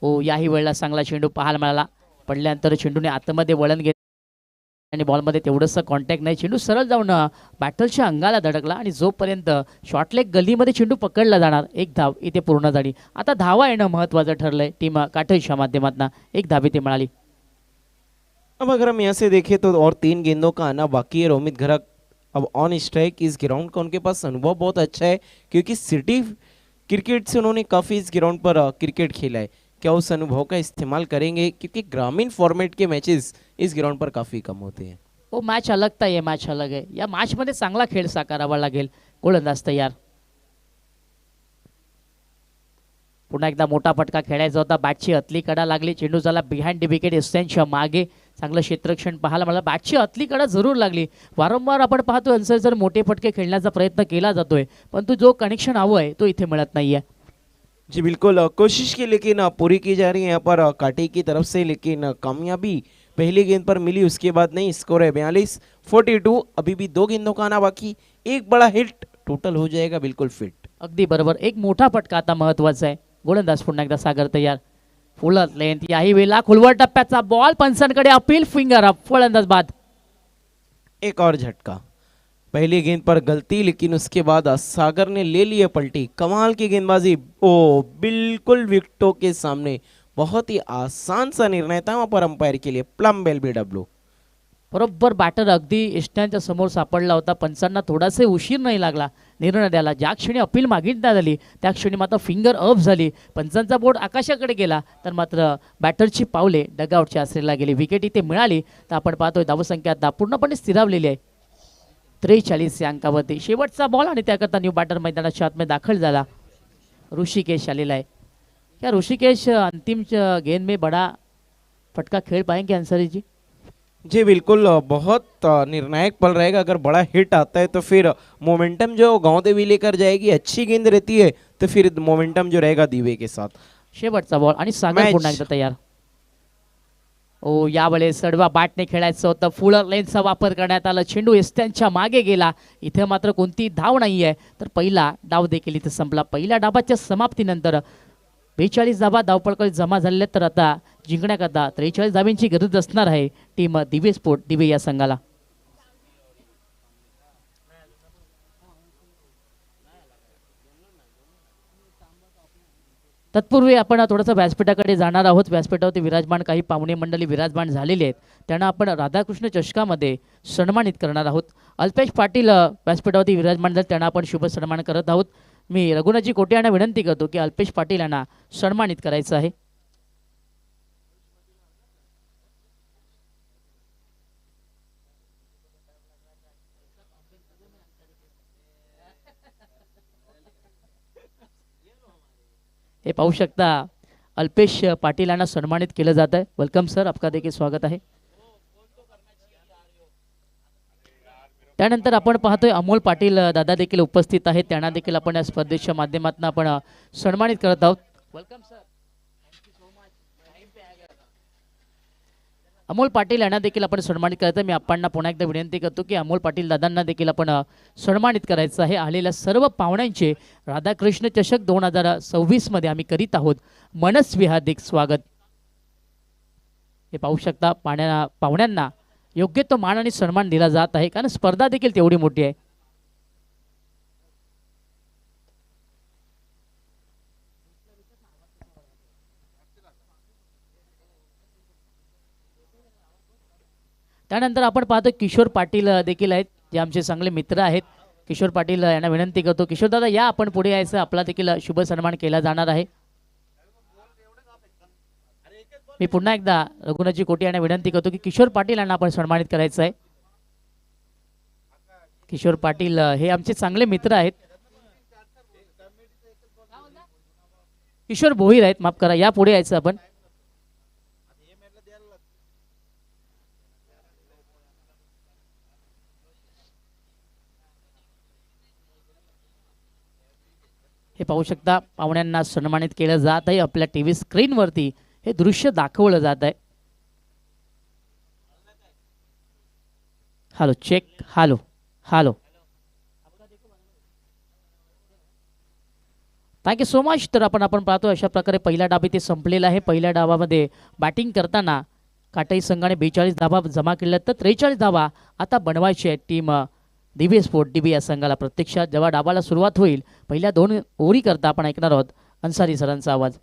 हो, याही वेळेला चांगला चेंडू पाहायला मिळाला. पडल्यानंतर चेंडूने आतमध्ये वळण घेतलं आणि बॉलमध्ये तेवढंसं कॉन्टॅक्ट नाही. चेंडू सरळ जाऊन बॅटलच्या अंगाला धडकला आणि जोपर्यंत शॉर्टलेग गल्लीमध्ये चेंडू पकडला जाणार, एक धाव इथे पूर्ण झाली. आता धावा येणं महत्त्वाचं ठरलंय टीम काटैयाच्या माध्यमातून. एक धाव इथे मिळाली. अब अगर हम यहाँ से देखें तो और 3 गेंदों का आना बाकी है। रोमित घरत अब ऑन स्ट्राइक। इस ग्राउंड का उनके पास अनुभव बहुत अच्छा है, क्योंकि सिटी क्रिकेट से उन्होंने काफ़ी इस ग्राउंड पर क्रिकेट खेला है। क्या उस अनुभव का इस्तेमाल करेंगे? क्योंकि ग्रामीण फॉर्मेट के मैचेस इस ग्राउंड पर काफ़ी कम होते हैं। हो, मॅच अलग तर आहे, मॅच अलग आहे. या मॅचमध्ये चांगला खेळ साकारावा लागेल. गोलंदाज तयार. पुन्हा एकदा मोठा फटका खेळायचा होता. बॅटची अतली कडा लागली. चेंडू झाला बिहाइंड द विकेट एस्टॅनच्या मागे. चांगलं क्षेत्ररक्षण पाहायला मला. बॅटची अतली कडा जरूर लागली. वारंवार आपण पाहतो अन्सर जर मोठे फटके खेळण्याचा प्रयत्न केला जातोय, परंतु जो कनेक्शन हवं आहे तो इथे मिळत नाहीये. जी बिल्कुल, कोशिश की लेकिन पूरी की जा रही है यहाँ पर काटे की तरफ से, लेकिन कामयाबी पहली गेंद पर मिली, उसके बाद नहीं। स्कोर है 42-42। अभी भी 2 गेंदों का आना बाकी। एक बड़ा हिट टोटल हो जाएगा बिल्कुल फिट। अगदी बरोबर. एक मोठा फटका आता महत्वाचा आहे. गोलंदाज पुन्हा एकदा सागर तयार. Full length. याही वेळेला खोलवर टप्प्याचा बॉल पंचांकडे अपील. Finger up. फलंदाज बाद. एक और झटका। पहली गेंद पर गलती, लेकिन उसके बाद सागर ने ले लिए पलटी। कमाल की गेंदबाजी। ओ, बिल्कुल विकेटों के सामने। बहुत ही आसान सा निर्णय था वहां पर अंपायर के लिए। प्लम बेल BW बरोबर बॅटर अगदी स्टँडच्या समोर सापडला होता. पंचांना थोडासा उशीर नाही लागला निर्णय द्यायला. ज्या क्षणी अपील मागितण्यात आली त्या क्षणी मात्र फिंगर अप झाली. पंचांचा बोर्ड आकाशाकडे गेला, तर मात्र बॅटरची पावले डगआउटच्या आसरेला गेली. विकेट इथे मिळाली तर आपण पाहतोय धावसंख्या आता पूर्णपणे स्थिरावलेली आहे 43 या अंकावरती. शेवटचा बॉल आणि त्याकरता न्यू बॅटर मैदानाच्या आतमध्ये दाखल झाला. ऋषिकेश आलेला आहे. क्या ऋषिकेश अंतिम गेंद में बड़ा फटका खेल पाएंगे अंसारी जी? जी बिल्कुल, बहुत निर्णायक पल रहेगा। अगर बड़ा हिट आता है तो फिर मोमेंटम जो गांव देवी लेकर जाएगी। अच्छी गेंद रहती है तो फिर मोमेंटम जो रहेगा दीवे के साथ। शेवटचा बॉल आणि सागर मॅच. पुन्हा एकदा तयार. ओ, यावेळेस सडवा बॅटने खेळायचं होतं. फुल लेनचा वापर करण्यात आला. चेंडू एस्टॅनच्या मागे गेला. इथे मात्र कोणती धाव नाहीये, तर पहिला डाव देखील इथे संपला. पहिल्या डावाच्या समाप्तीनंतर 42 धावा धावपळकडे जमा झालेल्या. तर आता जिंकण्याकरता 43 धावांची गरज असणार आहे टीम दिवे स्पोर्ट दिवे या संघाला. तत्पूर्वी आपण थोडंसं व्यासपीठाकडे जाणार आहोत. व्यासपीठावरती विराजमान काही पाहुणे मंडळी विराजमान झालेले आहेत. त्यांना आपण राधाकृष्ण चषकामध्ये सन्मानित करणार आहोत. अल्पेश पाटील व्यासपीठावरती विराजमान झाले, त्यांना आपण शुभ सन्मान करत आहोत. मी रघुनाथजी कोटे यांना विनंती करतो की अल्पेश पाटील यांना सन्मानित करायचं आहे. हे पाहू शकता अल्पेश पाटील यांना सन्मानित केलं जात आहे. वेलकम सर, आपका देखील स्वागत आहे. त्यानंतर आपण पाहतोय अमोल पाटील दादा देखील उपस्थित आहेत. त्यांना देखील आपण या स्पर्धेच्या माध्यमातून आपण सन्मानित करत आहोत. Welcome sir. अमोल पाटील यांना देखील आपण सन्मानित करायचं. मी आपण पुन्हा एकदा विनंती करतो की अमोल पाटील दादांना देखील आपण सन्मानित करायचं आहे. आलेल्या सर्व पाहुण्यांचे राधाकृष्ण चषक 2026 मध्ये आम्ही करीत आहोत मनस्वी हार्दिक स्वागत. हे पाहू शकता पाहुण्यांना योग्य तो मान आणि सन्मान दिला जात आहे, कारण स्पर्धा देखील तेवढी मोठी आहे. त्यानंतर आपण पाहतो किशोर पाटील देखील आहेत, जे आमचे चांगले मित्र आहेत. किशोर पाटील यांना विनंती करतो, किशोर दादा या आपण पुढे यायचं, आपला देखील शुभ सन्मान केला जाणार आहे. मी पुन्हा एकदा रघुनाथजी कोटी यांना विनंती करतो की किशोर पाटील यांना आपण सन्मानित करायचं आहे. किशोर पाटील हे आमचे चांगले मित्र आहेत. किशोर भोईर आहेत, माफ करा, या पुढे यायचं आपण. हे पाहू शकता पाहुण्यांना सन्मानित केलं जात आहे. आपल्या टीव्ही स्क्रीनवरती हे दृश्य दाखवलं जात आहे. Hello check, hello hello, thank you so much. तर आपण पाहतो अशा प्रकारे पहिला डाव इथे संपलेला आहे. पहिल्या डावामध्ये बॅटिंग करताना काटाई संघाने 42 धावा जमा केल्या, तर 43 धावा आता बनवायची आहे टीम दिव्य स्पोर्ट डीबी या संघाला. प्रत्यक्षात जेव्हा डावाला सुरुवात होईल पहिल्या 2 ओव्हरी करता आपण ऐकणार आहोत अन्सारी सरांचा आवाज.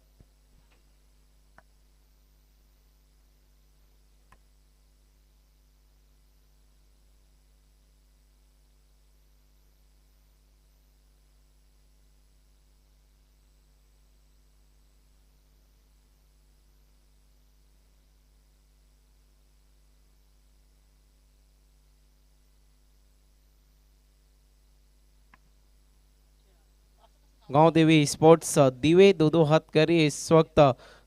गांव देवी स्पोर्ट्स दिवे दो हाथ करिए इस वक्त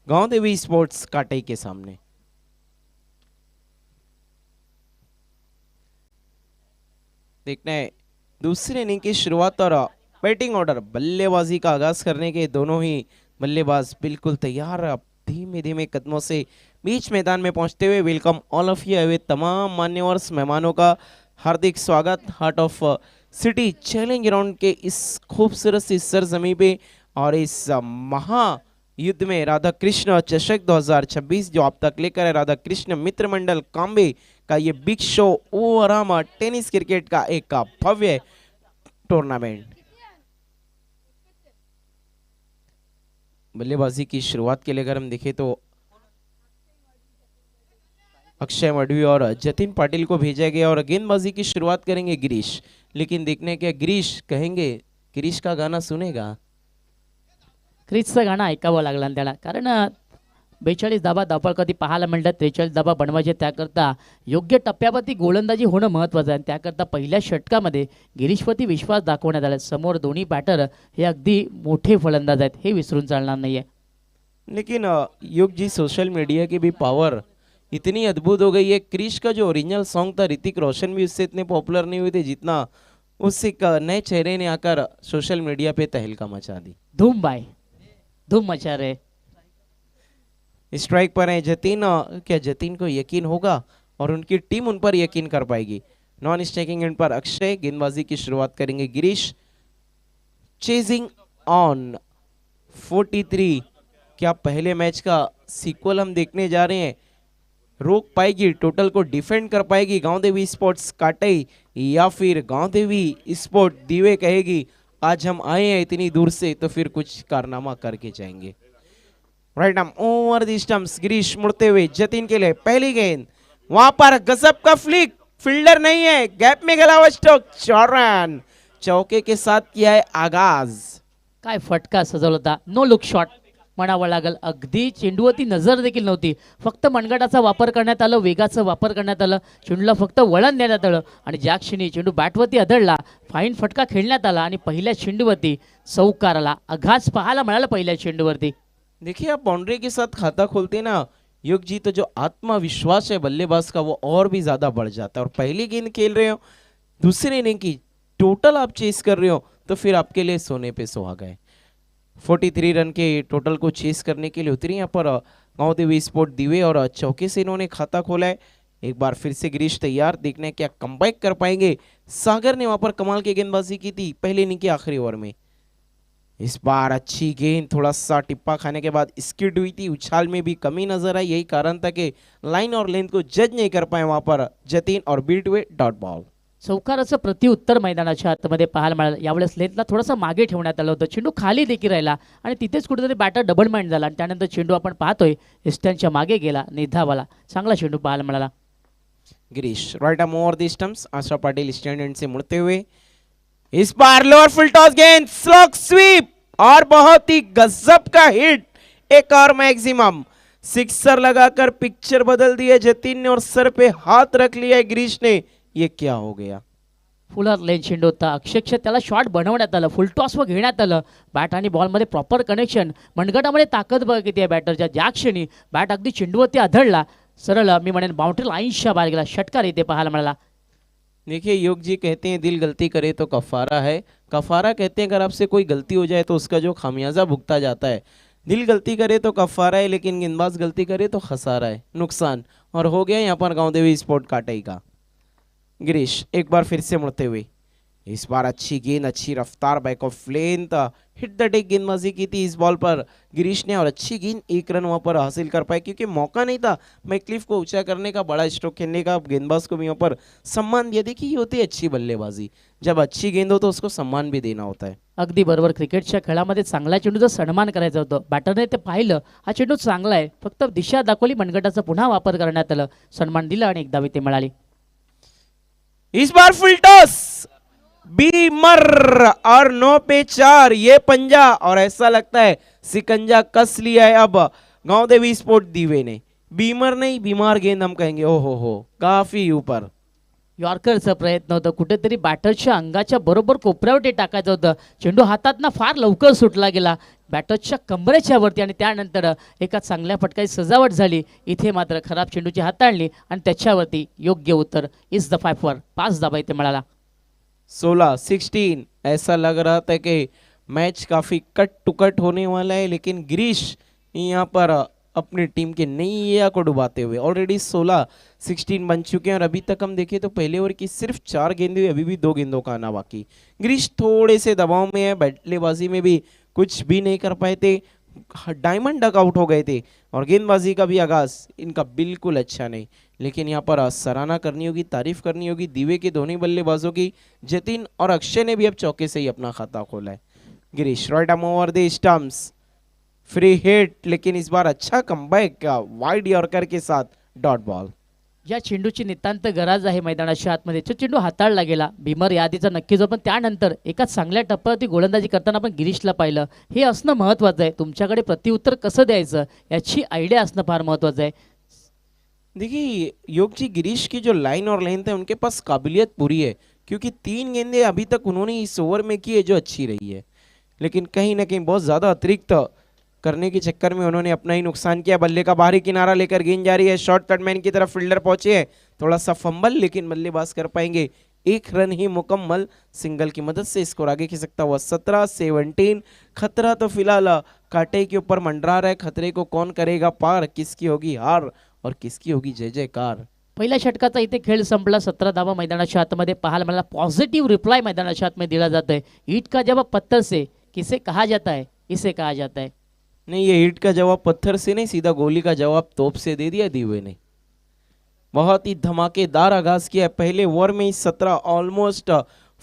गांव देवी स्पोर्ट्स काटे के सामने. देखना है दूसरे इनिंग की शुरुआत और बैटिंग ऑर्डर. बल्लेबाजी का आगाज करने के दोनों ही बल्लेबाज बिल्कुल तैयार. अब धीमे धीमे कदमों से बीच मैदान में पहुंचते हुए वेलकम ऑल ऑफ यू हुए तमाम मान्यवर मेहमानों का हार्दिक स्वागत heart of city challenge round के इस खूबसूरत सी सरजमी पे और इस महायुद्ध में राधा कृष्ण चषक 2026 जो आप तक लेकर है राधा कृष्ण मित्र मंडल कांबे का ये बिग शो ओवराम टेनिस क्रिकेट का एक भव्य टूर्नामेंट. बल्लेबाजी की शुरुआत के लिए अगर हम देखें तो अक्षय मडवी और जतिन पाटिल को भेजा गया और गेंदबाजी की शुरुआत करेंगे गिरीश. लेकिन देखने के गिरीश कहेंगे, गिरीश का गाना सुनेगा. क्रिसचं गाणं ऐकावं लागलं ना त्याला, कारण 42 धाबा धावपळ कधी पाहायला मिळतात. 43 धाबा बनवायचे, त्याकरता योग्य टप्प्यावरती गोलंदाजी होणं महत्त्वाचं आहे. त्याकरता पहिल्या षटकामध्ये गिरीशवरती विश्वास दाखवण्यात आला. समोर दोन्ही बॅटर हे अगदी मोठे फलंदाज आहेत, हे विसरून चालणार नाहीये. लेकिन युग जी सोशल मीडिया की भी पावर इतनी अद्भुत हो गई है. क्रिश का जो ओरिजिनल सॉन्ग था ऋतिक रोशन भी उससे इतने पॉपुलर नहीं हुए थे जितना उस एक नए चेहरे ने आकर सोशल मीडिया पे तहलका मचा दी. धूम मचा रहे. स्ट्राइक पर है जतिन. क्या जतिन को यकीन होगा और उनकी टीम उन पर यकीन कर पाएगी? नॉन स्ट्राइकिंग एंड पर अक्षय. गेंदबाजी की शुरुआत करेंगे गिरीश. Chasing on 43. क्या पहले मैच का सीक्वल हम देखने जा रहे हैं? रोक पाएगी, टोटल को डिफेंड कर पाएगी गांव देवी स्पोर्ट्स काटई, या फिर गांव देवी स्पोर्ट दिवे कहेगी आज हम आए हैं इतनी दूर से तो फिर कुछ कारनामा करके जाएंगे. राइट नाम ओवर दी स्टंप्स. गिरीश मुड़ते हुए जतिन के लिए पहली गेंद. वहां पर गजब का फ्लिक, फील्डर नहीं है, गैप में गला हुआ स्ट्रोक. 4 रन चौके के साथ किया है आगाज. काय फटका सजवला होता. No look shot. म्हणावं लागेल. अगदी चेंडूवरती नजर देखील नव्हती, फक्त मनगटाचा वापर करण्यात आलं, वेगाचा वापर करण्यात आलं, चेंडूला फक्त वळण देण्यात आलं आणि ज्या क्षणी चेंडू बॅटवरती आदळला, फाईन फटका खेळण्यात आला आणि पहिल्या चेंडूवरती चौकार आला. आघात पाहायला मिळाला पहिल्या चेंडूवरती. देखिए आप बाउंड्री के साथ खाता खोलते हैं ना युग जी, तो जो आत्मविश्वास है बल्लेबाज का वो और भी ज्यादा बढ़ जाता है। और पहली गेंद खेल रहे हो, दूसरे इनिंग की टोटल आप चेस कर रहे हो, तो फिर आपके लिए सोने पे सुहागा है। 43 रन के टोटल को चेस करने के लिए उतरी यहाँ पर गांव देवी स्पोर्ट दिवे और चौके से इन्होंने खाता खोला है। एक बार फिर से गिरीश तैयार, देखने क्या कमबैक कर पाएंगे। सागर ने वहां पर कमाल की गेंदबाजी की थी पहले इनिंग के आखिरी ओवर में। इस बार अच्छी गेंद, थोड़ा सा टिप्पा खाने के बाद स्किड हुई थी, उछाल में भी कमी नजर आई। यही कारण था कि लाइन और लेंथ को जज नहीं कर पाए वहां पर जतीन और बीट हुए डॉट बॉल। चौकाराचं प्रत्युत्तर मैदानाच्या आतमध्ये पाहायला मिळालं. यावेळेस लेथला थोडंसं मागे ठेवण्यात आलं होतं, चेंडू खाली देखील राहिला आणि तिथेच कुठेतरी बॅटर डबल माइंड झाला आणि त्यानंतर चेंडू आपण पाहतोय इस्टनच्या मागे गेला, निधावाला. चांगला चेंडू पाहायला मिळाला. Girish right arm over the stumps, Asha Patil stand and से मुड़ते हुए इस बार लोअर फुल टॉस गेंद, स्लॉग स्वीप और बहुत ही गजब का हिट, एक और मैक्सिमम सिक्सर लगाकर पिक्चर बदल दी है जतीन ने और सर पे हाथ रख लिया है गिरीश ने। ये क्या हो गया? फुलर लेन चेंडू होता, अक्षरशः त्याला शॉट बनवण्यात आलं, फुल टॉसवर घेण्यात आलं. बॅट आणि बॉलमध्ये प्रॉपर कनेक्शन, मनगटामध्ये ताकद बघा किती आहे बॅटरच्या. ज्या क्षणी बॅट अगदी चेंडूवरती आदळला, सरळ मी म्हणेन बाउंड्री लाईनच्या बाहेर गेला, षटकार इथे पाहायला मिळाला. देखिए योग जी कहते हैं दिल गलती करे तो कफारा है, कफारा कहते हैं अगर आपसे कोई गलती हो जाए तो उसका जो खामियाजा भुगता जाता है। दिल गलती करे तो कफारा है, लेकिन गेंदबाज गलती करे तो खसारा है, नुकसान। और हो गया यहाँ पर गांव देवी स्पोर्ट काटई का। गिरीश एक बार फिर से मुड़ते हुए, इस बार अच्छी गेंद, अच्छी रफ्तार, back of length, hit the deck गेंदबाजी की थी इस बॉल पर गिरीश ने और अच्छी गेंद, एक रन वहां पर हासिल कर पाए क्योंकि मौका नहीं था मैक्लिफ को ऊंचा करने का, बड़ा स्ट्रोक खेलने का। गेंदबाज को भी वहां पर सम्मान दिया। देखिए ये होती है अच्छी बल्लेबाजी, जब अच्छी गेंद हो तो उसको सम्मान भी देना होता है। अगदी बरोबर. क्रिकेटच्या खेळामध्ये चांगल्या चेंडूचा सन्मान करायचा होता. बॅटरने ते पाहिलं, हा चेंडू चांगला आहे, फक्त दिशा दाखवली, मनगटाचा पुन्हा वापर करण्यात आलं, सन्मान दिला आणि एक धाव इथे मिळाली. इस बार फुल टॉस, बीमर और 9 पे 4, ये पंजा और ऐसा लगता है सिकंजा कस लिया है अब गांव देवी स्पोर्ट दीवे ने। बीमर नहीं, बीमार गेंद हम कहेंगे। ओ हो, काफी ऊपर यॉर्करचा प्रयत्न होता, कुठेतरी बॅटरच्या अंगाच्या बरोबर कोपऱ्यावर ते टाकायचं होतं. चेंडू हातातनं फार लवकर सुटला गेला बॅटरच्या कंबरेच्या वरती आणि त्यानंतर एका चांगल्या फटकाची सजावट झाली. इथे मात्र खराब चेंडूची हाताळली आणि त्याच्यावरती योग्य उत्तर इज द 5 5 धावा इथे मिळाला. 16-16 ऐसा लग रहा था कि मैच काफी कट टू कट होने वाला है, लेकिन गिरीश यहाँ पर अपनी टीम के नैया को डुबाते हुए ऑलरेडी 16-16 बन चुके हैं। और अभी तक हम देखें तो पहले ओवर की सिर्फ 4 गेंदें हुई, अभी भी 2 गेंदों का आना बाकी। गिरीश थोड़े से दबाव में है, बल्लेबाजी में भी कुछ भी नहीं कर पाए थे, डायमंड डक आउट हो गए थे और गेंदबाजी का भी आगाज इनका बिल्कुल अच्छा नहीं। लेकिन यहाँ पर सराहना करनी होगी, तारीफ करनी होगी दीवे के दोनों बल्लेबाजों की। जतिन और अक्षय ने भी अब चौके से ही अपना खाता खोला है। Girish right arm over the stumps, free hit, लेकिन इस बार अच्छा कमबैक वाइड यॉर्कर के साथ डॉट बॉल। या चेंडूची नितांत गरज आहे मैदानाच्या आतमध्ये. तो चेंडू हाताळला गेला, भीमर यादीचा नक्कीच हो, पण त्यानंतर एका चांगल्या टप्प्यावरती गोलंदाजी करताना आपण गिरीशला पाहिलं. हे असणं महत्त्वाचं आहे. तुमच्याकडे प्रत्युत्तर कसं द्यायचं याची आयडिया असणं फार महत्त्वाचं आहे. देखिए योग जी, गिरीश की जो लाइन और लेंथ है उनके पास काबिलियत पूरी है, क्योंकि 3 गेंदें अभी तक उन्होंने इस ओवर में की है जो अच्छी रही है, लेकिन कहीं ना कहीं बहुत ज़्यादा अतिरिक्त करने के चक्कर में उन्होंने अपना ही नुकसान किया। बल्ले का बाहरी किनारा लेकर गेंद जा रही है, शॉर्ट कटमैन की तरफ फील्डर पहुंचे हैं, थोड़ा सा फंबल, लेकिन बल्लेबाज कर पाएंगे 1 रन ही मुकम्मल। सिंगल की मदद से स्कोर आगे खिंच सकता हुआ 17-17। खतरा तो फिलहाल कांटे के ऊपर मंडरा रहा है, खतरे को कौन करेगा पार, किसकी होगी हार और किसकी होगी जय जयकार। पहिल्या षटकाचा इथे खेळ संपला. 17 धावा मैदानाच्या आतमध्ये पाहायला मिळाला. पॉझिटिव्ह रिप्लाय मैदानाच्या आतमध्ये दिला जात आहे. ईट का जवाब पत्थर से किसे कहा जाता है, इसे कहा जाता है. नहीं, ये ईट का जवाब पत्थर से नहीं, सीधा गोली का जवाब तोप से दे दिया दीवे ने। बहुत ही धमाकेदार आगाज किया है। पहले ओवर में ही 17 ऑलमोस्ट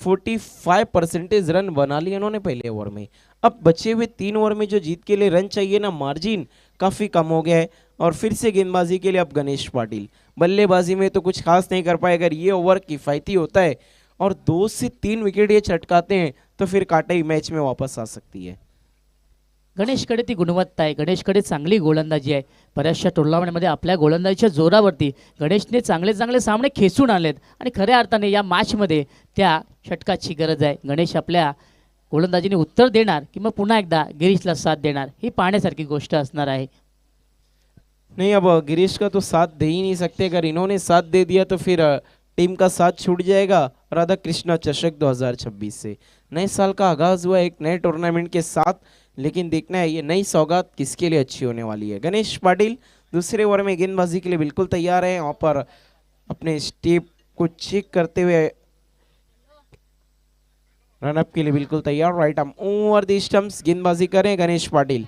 45% रन बना लिए उन्होंने पहले ओवर में। अब बचे हुए 3 ओवर में जो जीत के लिए रन चाहिए ना, मार्जिन काफ़ी कम हो गया है। और फिर से गेंदबाजी के लिए अब गणेश पाटिल, बल्लेबाजी में तो कुछ खास नहीं कर पाए। अगर ये ओवर किफ़ायती होता है और 2 से 3 विकेट ये चटकाते हैं तो फिर कांटे मैच में वापस आ सकती है। गणेशकडे ती गुणवत्ता आहे, गणेशकडे चांगली गोलंदाजी आहे. बऱ्याचशा टुर्नामेंटमध्ये आपल्या गोलंदाजीच्या जोरावरती गणेशने चांगले चांगले सामने खेचून आणलेत आणि खऱ्या अर्थाने या मॅचमध्ये त्या षटकाची गरज आहे. गणेश आपल्या गोलंदाजीने उत्तर देणार की मग पुन्हा एकदा गिरीशला साथ देणार, ही पाहण्यासारखी गोष्ट असणार आहे. नहीं, अब गिरीश का तो साथ दे ही नहीं सकते. अगर इन्होंने साथ दे दिया तो फिर टीम का साथ छूट जाएगा. राधा कृष्णा चषक 2026 से नए साल का आगाज हुआ एक नए टूर्नामेंट के साथ, लेकिन देखना है ये नई सौगात किसके लिए अच्छी होने वाली है. गणेश पाटिल दूसरे ओवर में गेंदबाजी के लिए बिल्कुल तैयार है. वहाँ पर अपने स्टेप को चेक करते हुए रनअप के लिए बिल्कुल तैयार. Right arm over the stumps, गेंदबाजी करें गणेश पाटिल.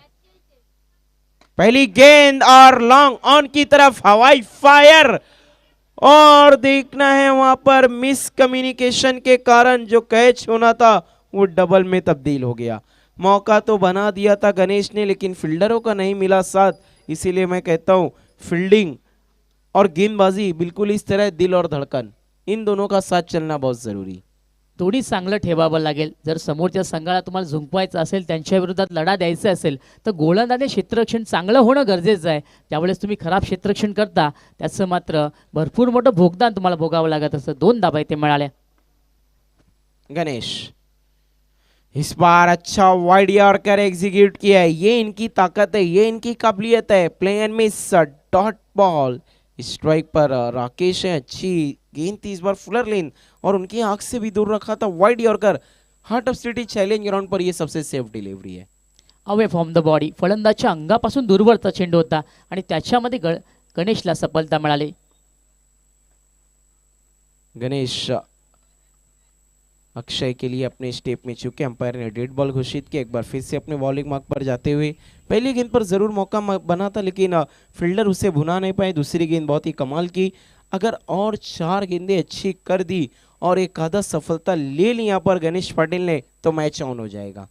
पहली गेंद और लॉन्ग ऑन की तरफ हवाई फायर, और देखना है वहां पर मिस कम्युनिकेशन के कारण जो कैच होना था वो डबल में तब्दील हो गया. मौका तो बना दिया था गणेश ने, लेकिन फील्डरों का नहीं मिला साथ. इसीलिए मैं कहता हूं फील्डिंग और गेंदबाजी बिल्कुल इस तरह दिल और धड़कन, इन दोनों का साथ चलना बहुत जरूरी. दोन्ही चांगलं ठेवावं लागेल. जर समोरच्या संघाला तुम्हाला झुंकवायचं असेल, त्यांच्या विरोधात लढा द्यायचा असेल, तर गोलंदाजी क्षेत्ररक्षण चांगलं होणं गरजेचं आहे. ज्यावेळेस तुम्ही खराब क्षेत्ररक्षण करता त्याचं मात्र भरपूर मोठं भोगदान तुम्हाला भोगावं लागत असतं. 2 धाबा इथे मिळाल्या. गणेश इस बार अच्छा वाइड यॉर्कर एग्जीक्यूट किया है. ये इनकी ताकत है, ये इनकी काबिलियत है. Play and miss dot ball. Strike पर राकेश है. अच्छी गेंद थी इस बार फुलर लेन, और उनकी आंख से भी दूर रखा था. Wide yorker heart of city challenge ground पर ये सबसे सेफ डिलीवरी है. अवे फ्रॉम द बॉडी, फलंदाजच्या अंगापासून दूरवरचा चेंडू होता आणि त्याच्यामध्ये गणेशला सफलता मिळाली. गणेश अक्षय के लिए अपने स्टेप में चूके अंपायर ने डेड बॉल घोषित किया. एक बार फिर से अपने बॉलिंग मार्क पर जाते हुए पहली गेंद पर जरूर मौका बना था, लेकिन फील्डर उसे भुना नहीं पाए. दूसरी गेंद बहुत ही कमाल की. अगर और 4 गेंदें अच्छी कर दी और एक आधा सफलता ले ली यहाँ पर गणेश पाटिल ने, तो मैच ऑन हो जाएगा.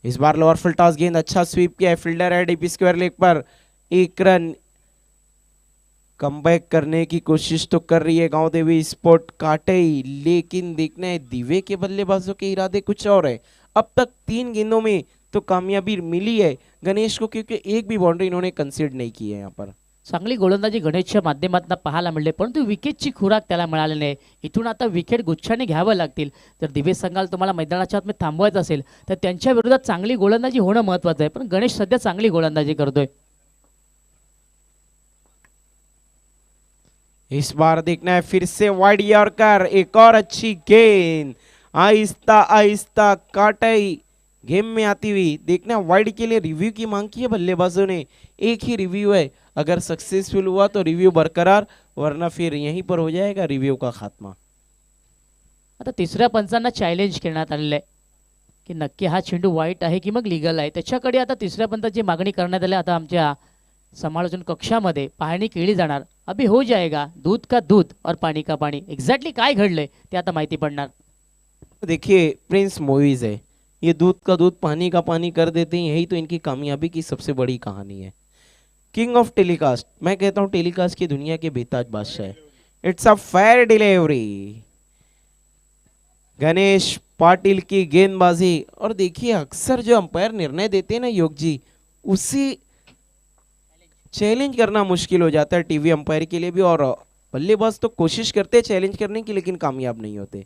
इस बार लोअर फुल टॉस गेंद अच्छा स्वीप किया है. फील्डर है डीपी स्क्वायर लेग पर. 1 रन कमबैक करने की कोशिश तो कर रही है गांव देवी स्पोर्ट काटई, लेकिन देखना है दिवे के बल्लेबाजों के इरादे कुछ और है. अब तक 3 गेंदों में तो कामयाबी मिली है गणेश को, क्योंकि एक भी बाउंड्री इन्होंने कंसीड नहीं की है. यहाँ पर चांगली गोलंदाजी गणेशच्या माध्यमातून पाहायला मिळते, परंतु विकेटची खुराक त्याला मिळाली नाही. इथून आता विकेट गुच्छाने घ्यावं लागतील. जर दिवे संघाला तुम्हाला मैदानाच्या आतमध्ये थांबवायचं असेल तर त्यांच्या विरोधात चांगली गोलंदाजी होणं महत्त्वाचं आहे. पण गणेश सध्या चांगली गोलंदाजी करतोय. इस बार देखना है फिर से वाइड यॉर्कर. एक और अच्छी गेंद आहिस्ता आहिस्ता काटई गेम में आती हुई. देखना वाइड के लिए रिव्यू की मांग की है बल्लेबाजों ने. एक ही रिव्यू है, अगर सक्सेसफुल हुआ तो रिव्यू बरकरार, वरना फिर यहीं पर हो जाएगा रिव्यू का खात्मा. आता तिसऱ्या पंचांना चॅलेंज करण्यात आलेलं आहे की नक्की हा चेंडू वाईट आहे की मग लिगल आहे. त्याच्याकडे आता तिसऱ्या पंचाची मागणी करण्यात आली. आता आमच्या समालोचन कक्षामध्ये पाहणी केली जाणार. अभी हो जाएगा दूध का दूध और पानी का पानी. एक्झॅक्टली काय घडलंय ते आता माहिती पडणार. देखिए प्रिंस मूवीज है, ये दूध का दूध पानी का पानी कर देते हैं. यही तो इनकी कामयाबी की सबसे बड़ी कहानी है. किंग ऑफ टेलीकास्ट, मैं कहता हूं टेलीकास्ट की दुनिया के बेताज बादशाह है. It's a fair delivery. Ganesh Patil की गेंदबाजी, और देखिए अक्सर जो अंपायर निर्णय देते हैं ना योग जी, उसी चैलेंज करना मुश्किल हो जाता है टीवी अंपायर के लिए भी. और बल्लेबाज तो कोशिश करते हैं चैलेंज करने की, लेकिन कामयाब नहीं होते.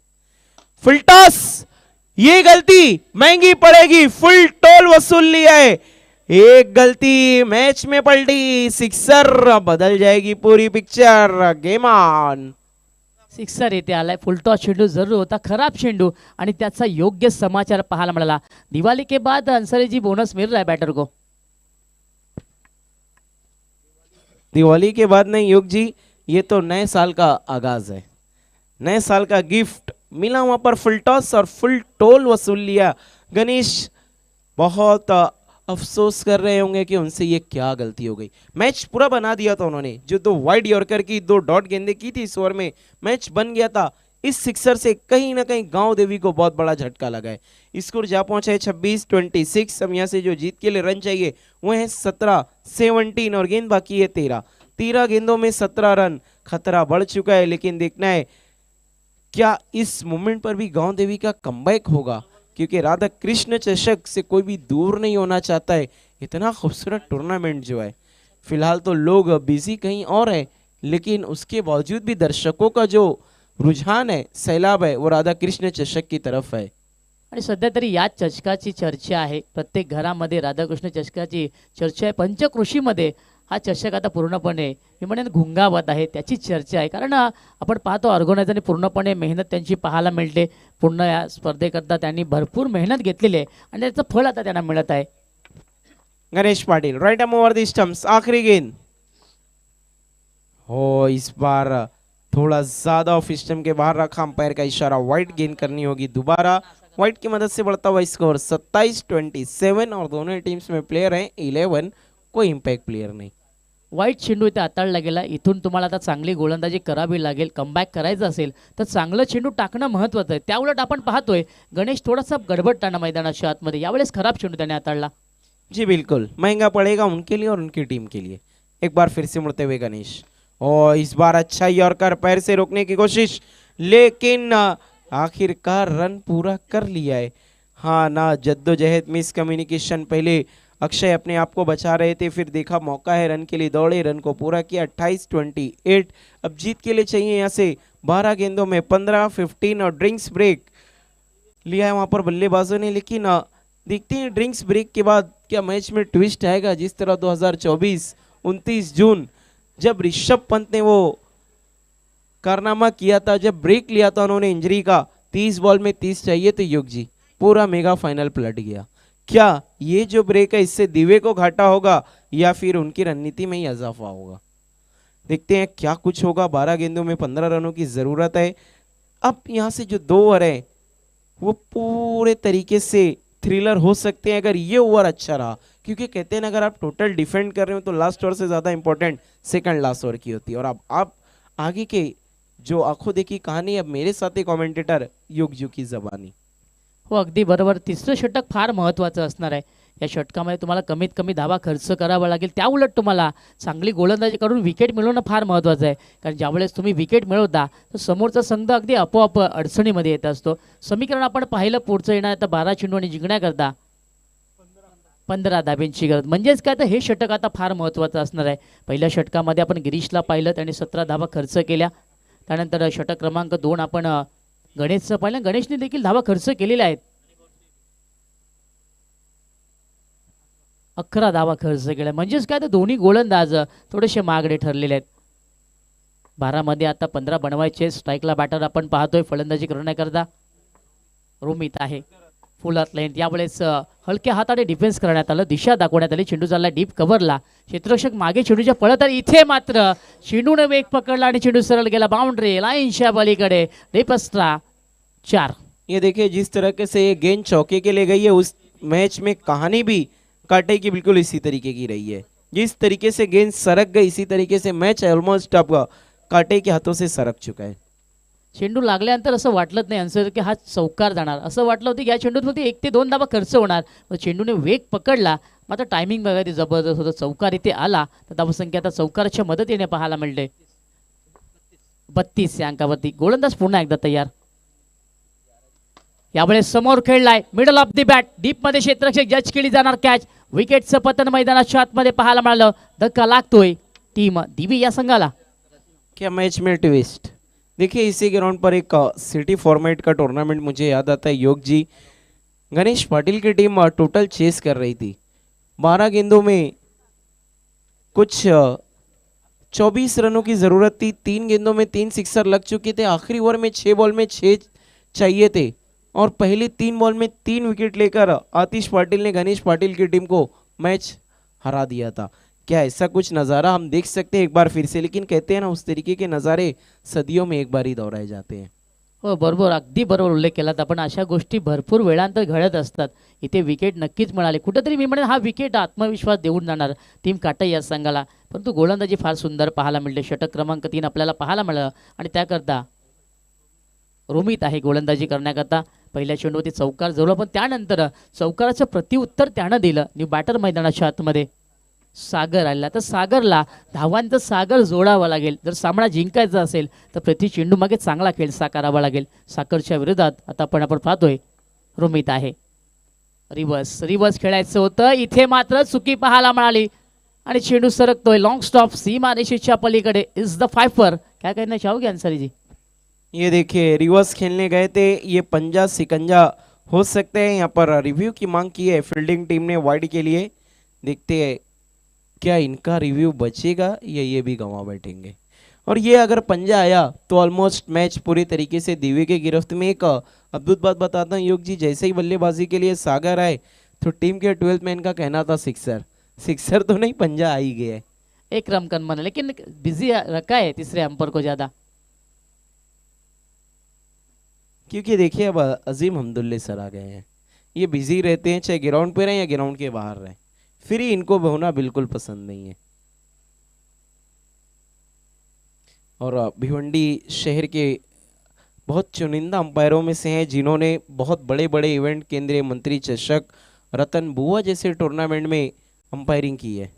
फुल टॉस, ये गलती महंगी पड़ेगी. फुल टोल वसूल लिया है. एक गलती मैच में पलटी. सिक्सर बदल जाएगी पूरी पिक्चर. Game on. सिक्सर येथे आलाय. फुलटॉस चेंडू जरूर होता, खराब चेंडू, आणि त्याचा योग्य समाचार पाहायला मिळाला. दिवाळी के बाद अंसारी जी बोनस मिल रहा है बैटर को. दिवाली के बाद नहीं योग जी, ये तो नए साल का आगाज है. नए साल का गिफ्ट मिला वहां पर. फुल टॉस और फुल टोल वसूल लिया. गणेश बहुत अफसोस कर रहे होंगे कि उनसे ये क्या गलती हो गई. मैच पूरा बना दिया था उन्होंने. जो 2 वाइड यॉर्कर की 2 डॉट गेंदें की थी इस ओवर में, मैच बन गया था. इस सिक्सर से कहीं ना कहीं गांव देवी को बहुत बड़ा झटका लगा है. स्कोर जा पहुंचा है 26-26. अब यहाँ से जो जीत के लिए रन चाहिए वो है 17-17, और गेंद बाकी है 13 गेंदों में 17 रन. खतरा बढ़ चुका है, लेकिन देखना है क्या इस मोमेंट पर भी गांव देवी का कमबैक होगा. क्योंकि राधा कृष्ण चषक से कोई भी दूर नहीं होना चाहता है। इतना खूबसूरत टूर्नामेंट जो है, फिलहाल तो लोग बिजी कहीं और है, लेकिन उसके बावजूद भी दर्शकों का जो रुझान है, सैलाब है, वो राधा कृष्ण चषक की तरफ है। आणि सध्या तरी याच चषकाची चर्चा आहे, प्रत्येक घरामध्ये राधाकृष्ण चषकाची चर्चा आहे. पंचकृषीमध्ये हा चषक आता पूर्णपणे मी म्हणेन घुंगावत आहे, त्याची चर्चा आहे. कारण आपण पाहतो ऑर्गनायझरने पूर्णपणे मेहनत त्यांची पाहायला मिळते. पूर्ण या स्पर्धेकरता त्यांनी भरपूर मेहनत घेतलेली आहे आणि त्याचं फळ आता त्यांना मिळत आहे. Ganesh Patil right arm over the stumps, आखिरी गेंद हो, इस बार थोड़ा ज्यादा ऑफ स्टंप के बाहर रखा, अंपायर का इशारा, वाइट गेंद करनी होगी दोबारा। वाइट की मदद से बढ़ता हुआ स्कोर 27-27 और दोनों टीम्स में प्लेयर हैं 11, कोई इम्पैक्ट प्लेयर नहीं। वाईट चेंडू इथे हाताळला गेला. इथून तुम्हाला आता चांगली गोलंदाजी करावी लागेल. कमबॅक करायचं असेल तर चांगलं चेंडू टाकणं महत्त्वाचं आहे. त्याउलट आपण पाहतोय गणेश थोडासा गडबडताना मैदानाच्या आतमध्ये, यावेळेस खराब चेंडू त्याने हाताळला. जी बिल्कुल, महंगा पड़ेगा उनके लिए और उनकी टीम के लिए। एक बार फिर से मुड़ते हुए गणेश, और इस बार अच्छा यॉर्कर पैर से रोकने की कोशिश, लेकिन आखिरकार रन पूरा कर लिया है। हाँ ना, जद्दोजहद, मिस कम्युनिकेशन, पहले अक्षय अपने आप को बचा रहे थे, फिर देखा मौका है रन के लिए, दौड़े, रन को पूरा किया। 28-28 अब जीत के लिए चाहिए यहाँ से 12 गेंदों में 15-15 और ड्रिंक्स ब्रेक लिया है वहाँ पर बल्लेबाजों ने। लेकिन देखते हैं ड्रिंक्स ब्रेक के बाद क्या मैच में ट्विस्ट आएगा, जिस तरह 2024 29 जून जब ऋषभ पंत ने वो कारनामा किया था, जब ब्रेक लिया था उन्होंने इंजरी का, 30 बॉल में 30 चाहिए थे युग जी, पूरा मेगा फाइनल पलट गया। क्या ये जो ब्रेक है इससे दिवे को घाटा होगा या फिर उनकी रणनीति में ही इजाफा होगा? देखते हैं क्या कुछ होगा। 12 गेंदों में 15 रनों की जरूरत है। अब यहाँ से जो 2 ओवर है वो पूरे तरीके से थ्रिलर हो सकते हैं अगर ये ओवर अच्छा रहा, क्योंकि कहते हैं ना, अगर आप टोटल डिफेंड कर रहे हो तो लास्ट ओवर से ज़्यादा इंपॉर्टेंट सेकंड लास्ट ओवर की होती है। और अब आप आगे के जो आंखों देखी कहानी, अब मेरे साथ कॉमेंटेटर युगजू की जबानी। हो, अगदी बरोबर. तिसरं षटक फार महत्त्वाचं असणार आहे. या षटकामध्ये तुम्हाला कमीत कमी धावा खर्च करावा लागेल. त्याउलट तुम्हाला चांगली गोलंदाजी करून विकेट मिळवणं फार महत्त्वाचं आहे. कारण ज्यावेळेस तुम्ही विकेट मिळवता तर समोरचा संघ अगदी आपोआप अडचणीमध्ये येत असतो. समीकरण आपण पाहिलं पुढचं येणार तर 12 चेंडू आणि जिंकण्याकरता 15 धाब्यांची गरज. म्हणजेच काय, तर हे षटक आता फार महत्त्वाचं असणार आहे. पहिल्या षटकामध्ये आपण गिरीशला पाहिलं, त्याने 17 धावा खर्च केल्या. त्यानंतर षटक क्रमांक 2 आपण गणेशचं पाहिलं, गणेशने देखील धावा खर्च केलेल्या आहेत. 11 धावा खर्च केल्या. म्हणजेच काय, तर दोन्ही गोलंदाज थोडेसे मागडे ठरलेले आहेत. 12 मध्ये आता 15 बनवायचे. स्ट्राईकला बॅटर आपण पाहतोय फलंदाजी करण्याकरता रोमित आहे. फुल हात लेंथ, यावेळेस हलक्या हाताने डिफेन्स करण्यात आलं, दिशा दाखवण्यात आली. चेंडू चालला डीप कव्हरला, क्षेत्ररक्षक मागे चेंडूच्या पळत आले. इथे मात्र चेंडूने वेग पकडला आणि चेंडू सरळ गेला बाउंड्री लाईनच्या पलीकडे. रेपस्ट्रा 4. ये देखिए जिस तरीके से ये गेंद चौके के लिए गई है, उस मैच में कहानी भी कांटे की बिल्कुल इसी तरीके की रही है। जिस तरीके से गेंद सरक गई, इसी तरीके से मैच ऑलमोस्ट अब कांटे के हाथों से सरक चुका है। चेंडू लागल्यानंतर असं वाटलंच नाही अन्सर की हा चौकार जाणार. असं वाटलं होतं की या चेंडूत फक्त 1 ते 2 धावा खर्च होणार. मग चेंडूने वेग पकडला, मात्र टायमिंग बघा ती जबरदस्त होतं. चौकार इथे आला तर धावसंख्या आता चौकाराच्या मदतीने पाहायला मिळते. 32 या अंकावरती गोलंदाज पुन्हा एकदा तयार. यावेळेस समोर खेळलाय, middle of the bat, deep मध्ये क्षेत्ररक्षक जज केली जाणार कॅच. विकेटचं पतन मैदानाच्या आतमध्ये पाहायला मिळालं. धक्का लागतोय टीम दिवी या संघाला. क्या मैच में ट्विस्ट! देखिए इसी ग्राउंड पर एक सिटी फॉर्मेट का टूर्नामेंट मुझे याद आता है। योग जी, गणेश पाटिल की टीम टोटल चेस कर रही थी। 12 गेंदों में कुछ 24 रनों की ज़रूरत थी। 3 गेंदों में 3 सिक्सर लग चुके थे। आखिरी ओवर में 6 बॉल में 6 चाहिए थे और पहले 3 बॉल में 3 विकेट लेकर आतिश पाटिल ने गणेश पाटिल की टीम को मैच हरा दिया था। क्या ऐसा कुछ नज़ारा हम देख सकते हैं एक बार फिर से? लेकिन कहते हैं ना, उस तरीके के नज़ारे सदियों में एक बार ही दोहराए जाते हैं। हो, बरोबर, अगदी बरोबर उल्लेख केलात आपण. अशा गोष्टी भरपूर वेळांतर घडत असतात. इथे विकेट नक्कीच मिळाले. कुठेतरी मी म्हणेन हा विकेट आत्मविश्वास देऊन जाणार टीम काटा या संघाला. परंतु गोलंदाजी फार सुंदर पाहायला मिळते. षटक क्रमांक 3 आपल्याला पाहायला मिळालं आणि त्याकरता रोमित आहे गोलंदाजी करण्याकरता. पहिल्या चेंडूवरती चौकार जवळ, पण त्यानंतर चौकाराचं प्रत्युत्तर त्यानं दिलं. न्यू बॅटर मैदानाच्या आतमध्ये सागर आला, तर सागरला धावांचा सागर जोडावा लागेल. जर सामना जिंकायचा असेल तर प्रति चेंडू मागे चांगला खेळ साकारावा लागेल. सागरच्या विरोधात आता आपण पाहतोय रोमित आहे. रिवर्स खेळायचं होतं, इथे मात्र चुकी पाहायला मिळाली आणि चेंडू सरकतोय. लॉंग स्टॉप सीमारेषेच्या पलीकडे. Is the Pfeiffer. क्या कहना चाहोगे अंसारी जी? ये देखिए रिवर्स खेलने गए थे, ये पंजा सिकंजा हो सकते हैं। यहाँ पर रिव्यू की मांग की है फील्डिंग टीम ने वाइड के लिए। देखते हैं क्या इनका रिव्यू बचेगा या ये भी गंवा बैठेंगे। और ये अगर पंजा आया तो ऑलमोस्ट मैच पूरी तरीके से दिव्य के गिरफ्त में। एक अद्भुत बात बताता हूँ योग जी, जैसे ही बल्लेबाजी के लिए सागर आए तो टीम के 12th मैन का कहना था सिक्सर। सिक्सर तो नहीं, पंजा आ ही गया है। एक रन कन मन, लेकिन बिजी रखा है तीसरे अंपर को ज्यादा। क्योंकि देखिए अब अजीम हमदुल्ले सर आ गए हैं, ये बिजी रहते हैं चाहे ग्राउंड पे रहें या ग्राउंड के बाहर रहें, फिर ही इनको होना बिल्कुल पसंद नहीं है। और भिवंडी शहर के बहुत चुनिंदा अंपायरों में से हैं जिन्होंने बहुत बड़े बड़े इवेंट, केंद्रीय मंत्री चषक, रतन बुआ जैसे टूर्नामेंट में अंपायरिंग की है।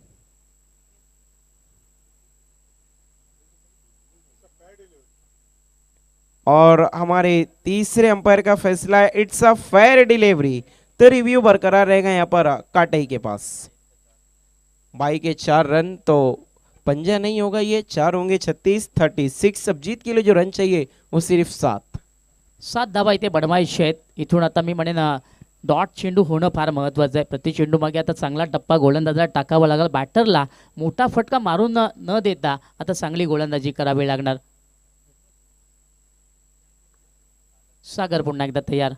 और हमारे तीसरे अंपायर का फैसला है इट्स अ फेयर डिलीवरी। तो रिव्यू बरकरार रहेगा यहाँ पर काटई के पास। बाई के 4 रन तो पंजा नहीं होगा, ये 4 होंगे 36 36। अब जीत के लिए जो रन चाहिए वो सिर्फ 7 धावा इथे बडमाईश आहेत. इथून आता मी म्हणेन डॉट चेंडू होणं फार महत्त्वाचं आहे. प्रति चेंडू मागे आता चांगला टप्पा गोलंदाजाला टाकावा लागेल. बॅटरला मोठा फटका मारून न देता आता चांगली गोलंदाजी करावी लागणार. सागर पुन्हा एकदा तयार.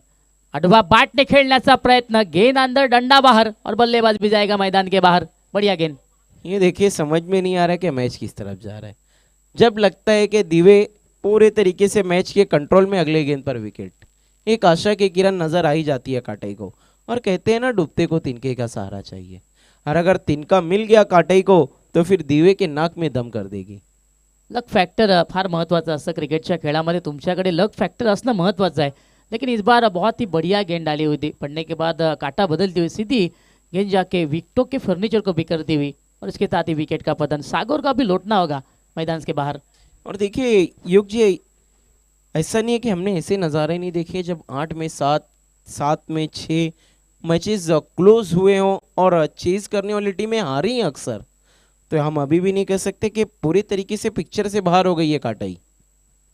अडवा बाट ने खेलण्याचा प्रयत्न. गेंद अंदर, डंडा बाहर और बल्लेबाज भी जाएगा मैदान के बाहर. बढ़िया गेंद. ये देखिए समझ में नहीं आ रहा है कि मैच किस तरफ जा रहा है। जब लगता है कि दिवे पूरे तरीके से मैच के कंट्रोल में, अगले गेंद पर विकेट। एक आशा की किरण नजर आ ही जाती है काटई को। और कहते हैं ना डूबते को तिनके का सहारा चाहिए, और अगर तिनका मिल गया काटई को तो फिर दिवे के नाक में दम कर देगी। लक फॅक्टर फार महत्त्वाचं असतं क्रिकेटच्या खेळामध्ये. तुमच्याकडे लक फॅक्टर असणं महत्त्वाचं आहे. लेकिन इस बार बहुत ही बढ़िया गेंद डाली हुई थी. पड़ने के बाद काटा बदलती हुई सीधी गेंद जाके विकेटों के फर्नीचर को बिखरती हुई और इसके साथ ही विकेट का पतन. सागर का भी लौटना होगा मैदान के बाहर. और देखिए युग जी, ऐसा नहीं है कि हमने ऐसे नज़ारे नहीं देखे जब 8 में 7, 7 में 6 मैचेस क्लोज हुए हों और चेज करने वाली टीमें हारी हैं अक्सर। तो हम अभी भी नहीं कह सकते कि पूरी तरीके से पिक्चर से बाहर हो गई है काटाई।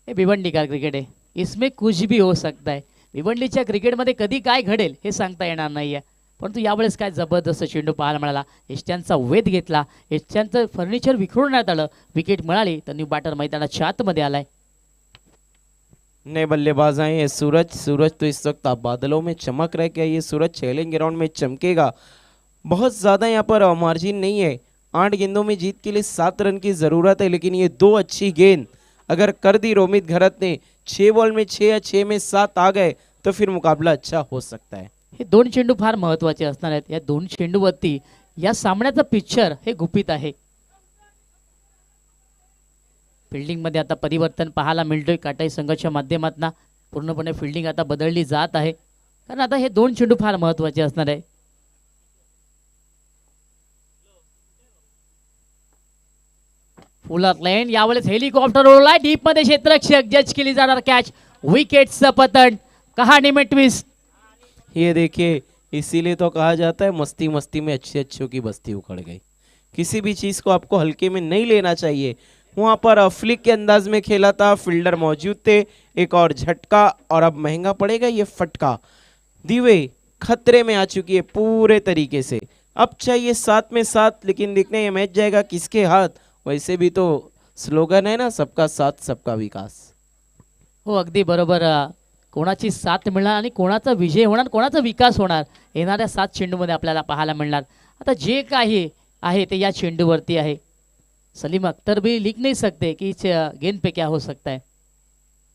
हे भिवंडी का क्रिकेट आहे, इसमें कुछ भी हो सकता है. भिवंडीच्या क्रिकेटमध्ये कधी काय घडेल हे सांगता येणार नाही आहे. परंतु यावेळेस काय जबरदस्त चेंडू पाहायला मिळाला. यष्ट्यांचा वेध घेतला, यष्ट्यांचं फर्निचर विखुरण्यात आलं, विकेट मिळाली तर न्यू बॅटर मैदानाच्या आतमध्ये आलाय. नए बल्लेबाज आए हैं सूरज। सूरज तो इस वक्त आप बादलों में चमक रहा है, क्या ये सूरज चैलेंज ग्राउंड में चमकेगा? बहुत ज़्यादा यहाँ पर मार्जिन नहीं है, 8 गेंदों में जीत के लिए 7 रन की ज़रूरत है, लेकिन ये 2 अच्छी गेंद अगर कर दी रोमित घरत ने, 6 बॉल में 6 या 6 में 7 आ गए तो फिर मुकाबला अच्छा हो सकता है. हे 2 चेंडू फार महत्त्वाचे असणार आहेत. या 2 चेंडूवरती या सामन्याचं पिक्चर हे गुपित आहे. फिल्डिंग मध्ये आता परिवर्तन पाहायला मिळतोय काटाई संघाच्या माध्यमातून. पूर्णपणे फिल्डिंग आता बदलली जात आहे, कारण आता हे 2 चेंडू फार महत्त्वाचे असणार आहे. फुलर लेन यावेळेस हेलिकॉप्टर उडलाय डीप मध्ये. क्षेत्ररक्षक जज केली जाणार कॅच. विकेटचं पतन. कहाणी में ट्विस्ट. ये देखिए इसीलिए तो कहा जाता है मस्ती मस्ती में अच्छे अच्छों की बस्ती उखड़ गई. किसी भी चीज़ को आपको हल्के में नहीं लेना चाहिए. वहाँ पर फ्लिक के अंदाज में खेला था, फील्डर मौजूद थे, एक और झटका और अब महंगा पड़ेगा ये फटका. दिवे खतरे में आ चुकी है पूरे तरीके से. अब चाहिए 7 में 7, लेकिन देखने ये मैच जाएगा किसके हाथ. वैसे भी तो स्लोगन है ना, सबका साथ सबका विकास. हो अगदी बरोबर. कोणाची साथ मिळणार आणि कोणाचा विजय होणार, कोणाचा विकास होणार येणाऱ्या 7 चेंडूमध्ये आपल्याला पाहायला मिळणार. आता जे काही आहे ते या चेंडूवरती आहे. सलीम अख्तर भी लिख नहीं सकते कि इस गेंद पे क्या हो सकता है.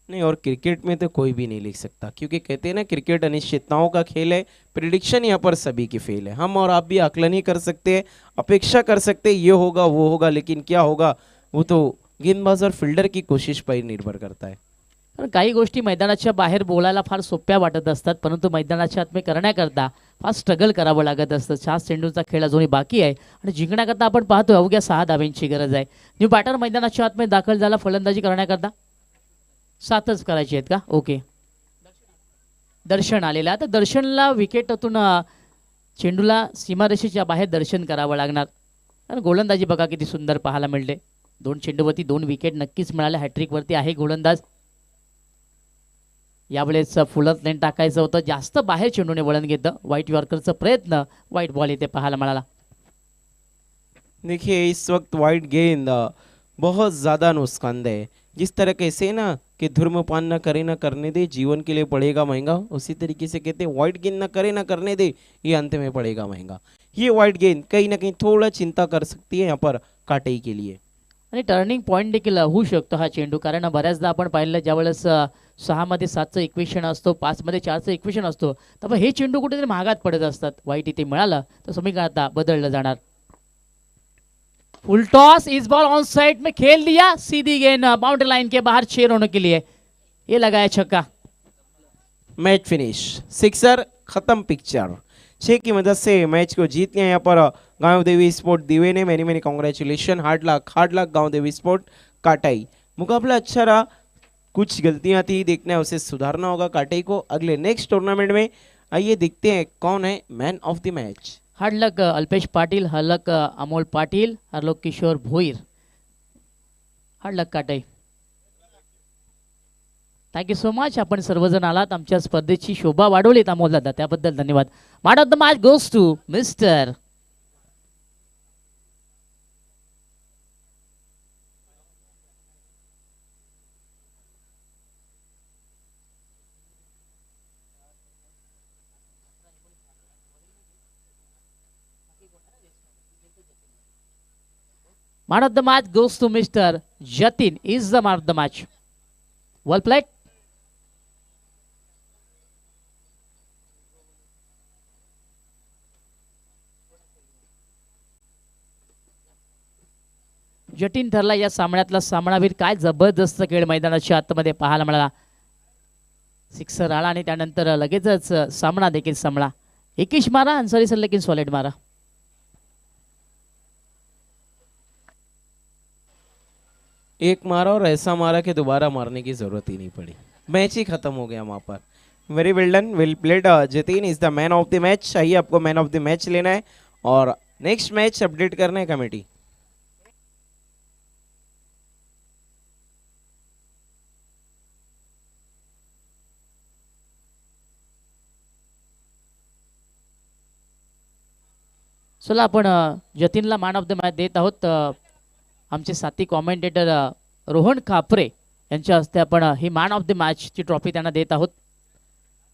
नहीं, और क्रिकेट में तो कोई भी नहीं लिख सकता, क्योंकि कहते हैं ना क्रिकेट अनिश्चितताओं का खेल है. प्रिडिक्शन यहाँ पर सभी की फेल है. हम और आप भी आकलन ही कर सकते हैं, अपेक्षा कर सकते हैं ये होगा वो होगा, लेकिन क्या होगा वो तो गेंदबाज और फील्डर की कोशिश पर ही निर्भर करता है. कारण काही गोष्टी मैदानाच्या बाहेर बोलायला फार सोप्या वाटत असतात, परंतु मैदानाच्या आत में करण्याकरता फार स्ट्रगल करावं लागत असतं. 4 चेंडूचा खेळ अजूनही बाकी आहे आणि जिंकण्याकरता आपण पाहतो अवघ्या 6 धाब्यांची गरज आहे. न्यू बॅटर मैदानाच्या आत में दाखल झाला फलंदाजी करण्याकरता. 7च करायची आहेत का? ओके. दर्शन आलेला. तर दर्शनला विकेटतून चेंडूला सीमारेषेच्या बाहेर दर्शन करावं लागणार. आणि गोलंदाजी बघा किती सुंदर पाहायला मिळते. 2 चेंडूवरती 2 विकेट नक्कीच मिळाले. हॅट्रिकवरती आहे गोलंदाज. यावेळेस फुलत लेन टाकायचं होतं, जास्त बाहेर चेंडूने वळण घेतं. व्हाईट यॉर्करचा प्रयत्न, व्हाईट बॉल इथे पाहायला मिळाला. देखिए इस वक्त वाइड गेंद बहुत ज़्यादा नुकसानदेह है। जिस तरीके से ना कि धूम्रपान न करे न करने दे, जीवन के लिए पड़ेगा महंगा, उसी तरीके से कहते हैं वाइड गेंद न करे न करने दे, ये अंत में पड़ेगा महंगा। ये वाइड गेंद कहीं ना कहीं थोड़ा चिंता कर सकती है यहाँ पर काटई के लिए। आणि टर्निंग पॉईंट देखील होऊ शकतो हा चेंडू. कारण बऱ्याचदा आपण पाहिलं ज्यावेळेस 6 मध्ये 7चं इक्वेशन असतो, 5 मध्ये 4चं इक्वेशन असतो, तर हे चेंडू कुठेतरी महागात पडत असतात. वाईट इथे मिळालं तर समीकरण आता बदललं जाणार. फुल टॉस, इस बॉल ऑन साइड में खेल दिया, सीधी गेंद बाउंड्री लाइन के बाहर 6 रनों के लिए. ये लगाया छक्का. मैच फिनिश, सिक्सर, खत्म पिक्चर। 6 की मदद से मैच को जीत लिया यहाँ पर गांव देवी स्पोर्ट दिवे ने। Many many congratulation, hard luck गांव देवी स्पोर्ट काटाई। मुकाबला अच्छा रहा, कुछ गलतियां थी, देखना है उसे सुधारना होगा काटाई को अगले नेक्स्ट टूर्नामेंट में। आइए देखते हैं कौन है man of the match. Hard luck Alpesh Patil, hard luck Amol Patil, hard luck Kishor Bhoir, hard luck Katai. Thank you so much. आपण सर्वजण आलात, आमच्या स्पर्धेची शोभा वाढवलीत अमोल दादा, त्याबद्दल धन्यवाद. Man of the match goes to mister Man of the match goes to Mr. Jatin. Is the man of the match. Well played. Jatin ठरला या सामन्यातला सामनावीर. काय जबरदस्त खेळ मैदानाच्या आतमध्ये पाहायला मिळाला. सिक्सर आला आणि त्यानंतर लगेचच सामना देखील संपला. एकीश मारा, अन्सारी सर लेकिन सॉलिड मारा. एक मारा और ऐसा मारा कि दोबारा मारने की जरूरत ही नहीं पड़ी, मैच ही खत्म हो गया वहाँ पर। Very well done, well played. Jatin is the man of the match. चाहिए आपको मैन ऑफ द मैच लेना है और नेक्स्ट मैच अपडेट करना है कमेटी। चला आपण जतीनला मॅन ऑफ द मॅच देत आहोत. आमचे साथी कॉमेंटेटर रोहन खापरे यांच्या हस्ते आपण he man of the मॅचची trophy त्यांना देत आहोत.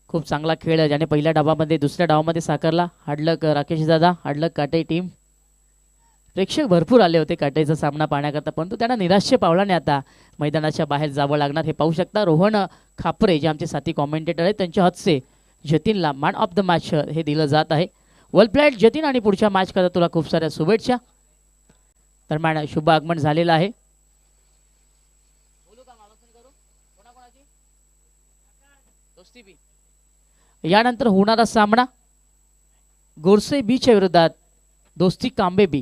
खूप चांगला खेळ ज्याने पहिल्या डावामध्ये दुसऱ्या डावामध्ये साकारला. हाडलक राकेश दादा, हाडलक काटे टीम. प्रेक्षक भरपूर आले होते काटेचा सामना पाहण्याकरता, परंतु त्यांना निराश्य पावलाने आता मैदानाच्या बाहेर जावं लागणार. हे पाहू शकता रोहन खापरे जे आमचे साथी कॉमेंटेटर आहेत त्यांच्या हस्ते जतीनला मॅन ऑफ द मॅच हे दिलं जात आहे. वेल प्लेड जतीन, आणि पुढच्या मॅच करता तुला खूप साऱ्या शुभेच्छा. दरम्यान शुभ आगमन झालेलं आहे. यानंतर होणारा सामना गोरसे बीच्या विरोधात दोस्ती कांबे बी.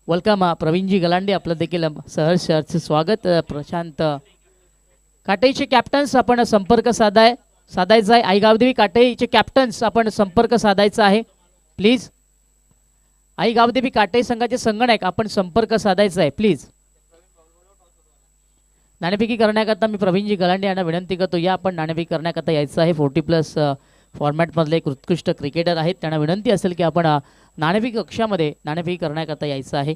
वेलकम प्रवीणजी गलांडे, आपलं देखील सहर्ष स्वागत. प्रशांत काटेचे कॅप्टन्स आपण संपर्क साधायचा आहे. आई गावदेवी काटेचे कॅप्टन्स आपण संपर्क साधायचा आहे प्लीज. आई गावदेवी काटे संघाचे संगणक आपण संपर्क साधायचा आहे प्लीज. नाणेफेकी करण्याकरता मी प्रवीणजी गलांडे यांना विनंती करतो, या आपण नाणेफेकी करण्याकरता यायचं आहे. 40+ फॉर्मॅटमधले एक उत्कृष्ट क्रिकेटर आहेत, त्यांना विनंती असेल की आपण नाणेफेकी कक्षामध्ये नाणेफेकी करण्याकरता यायचं आहे.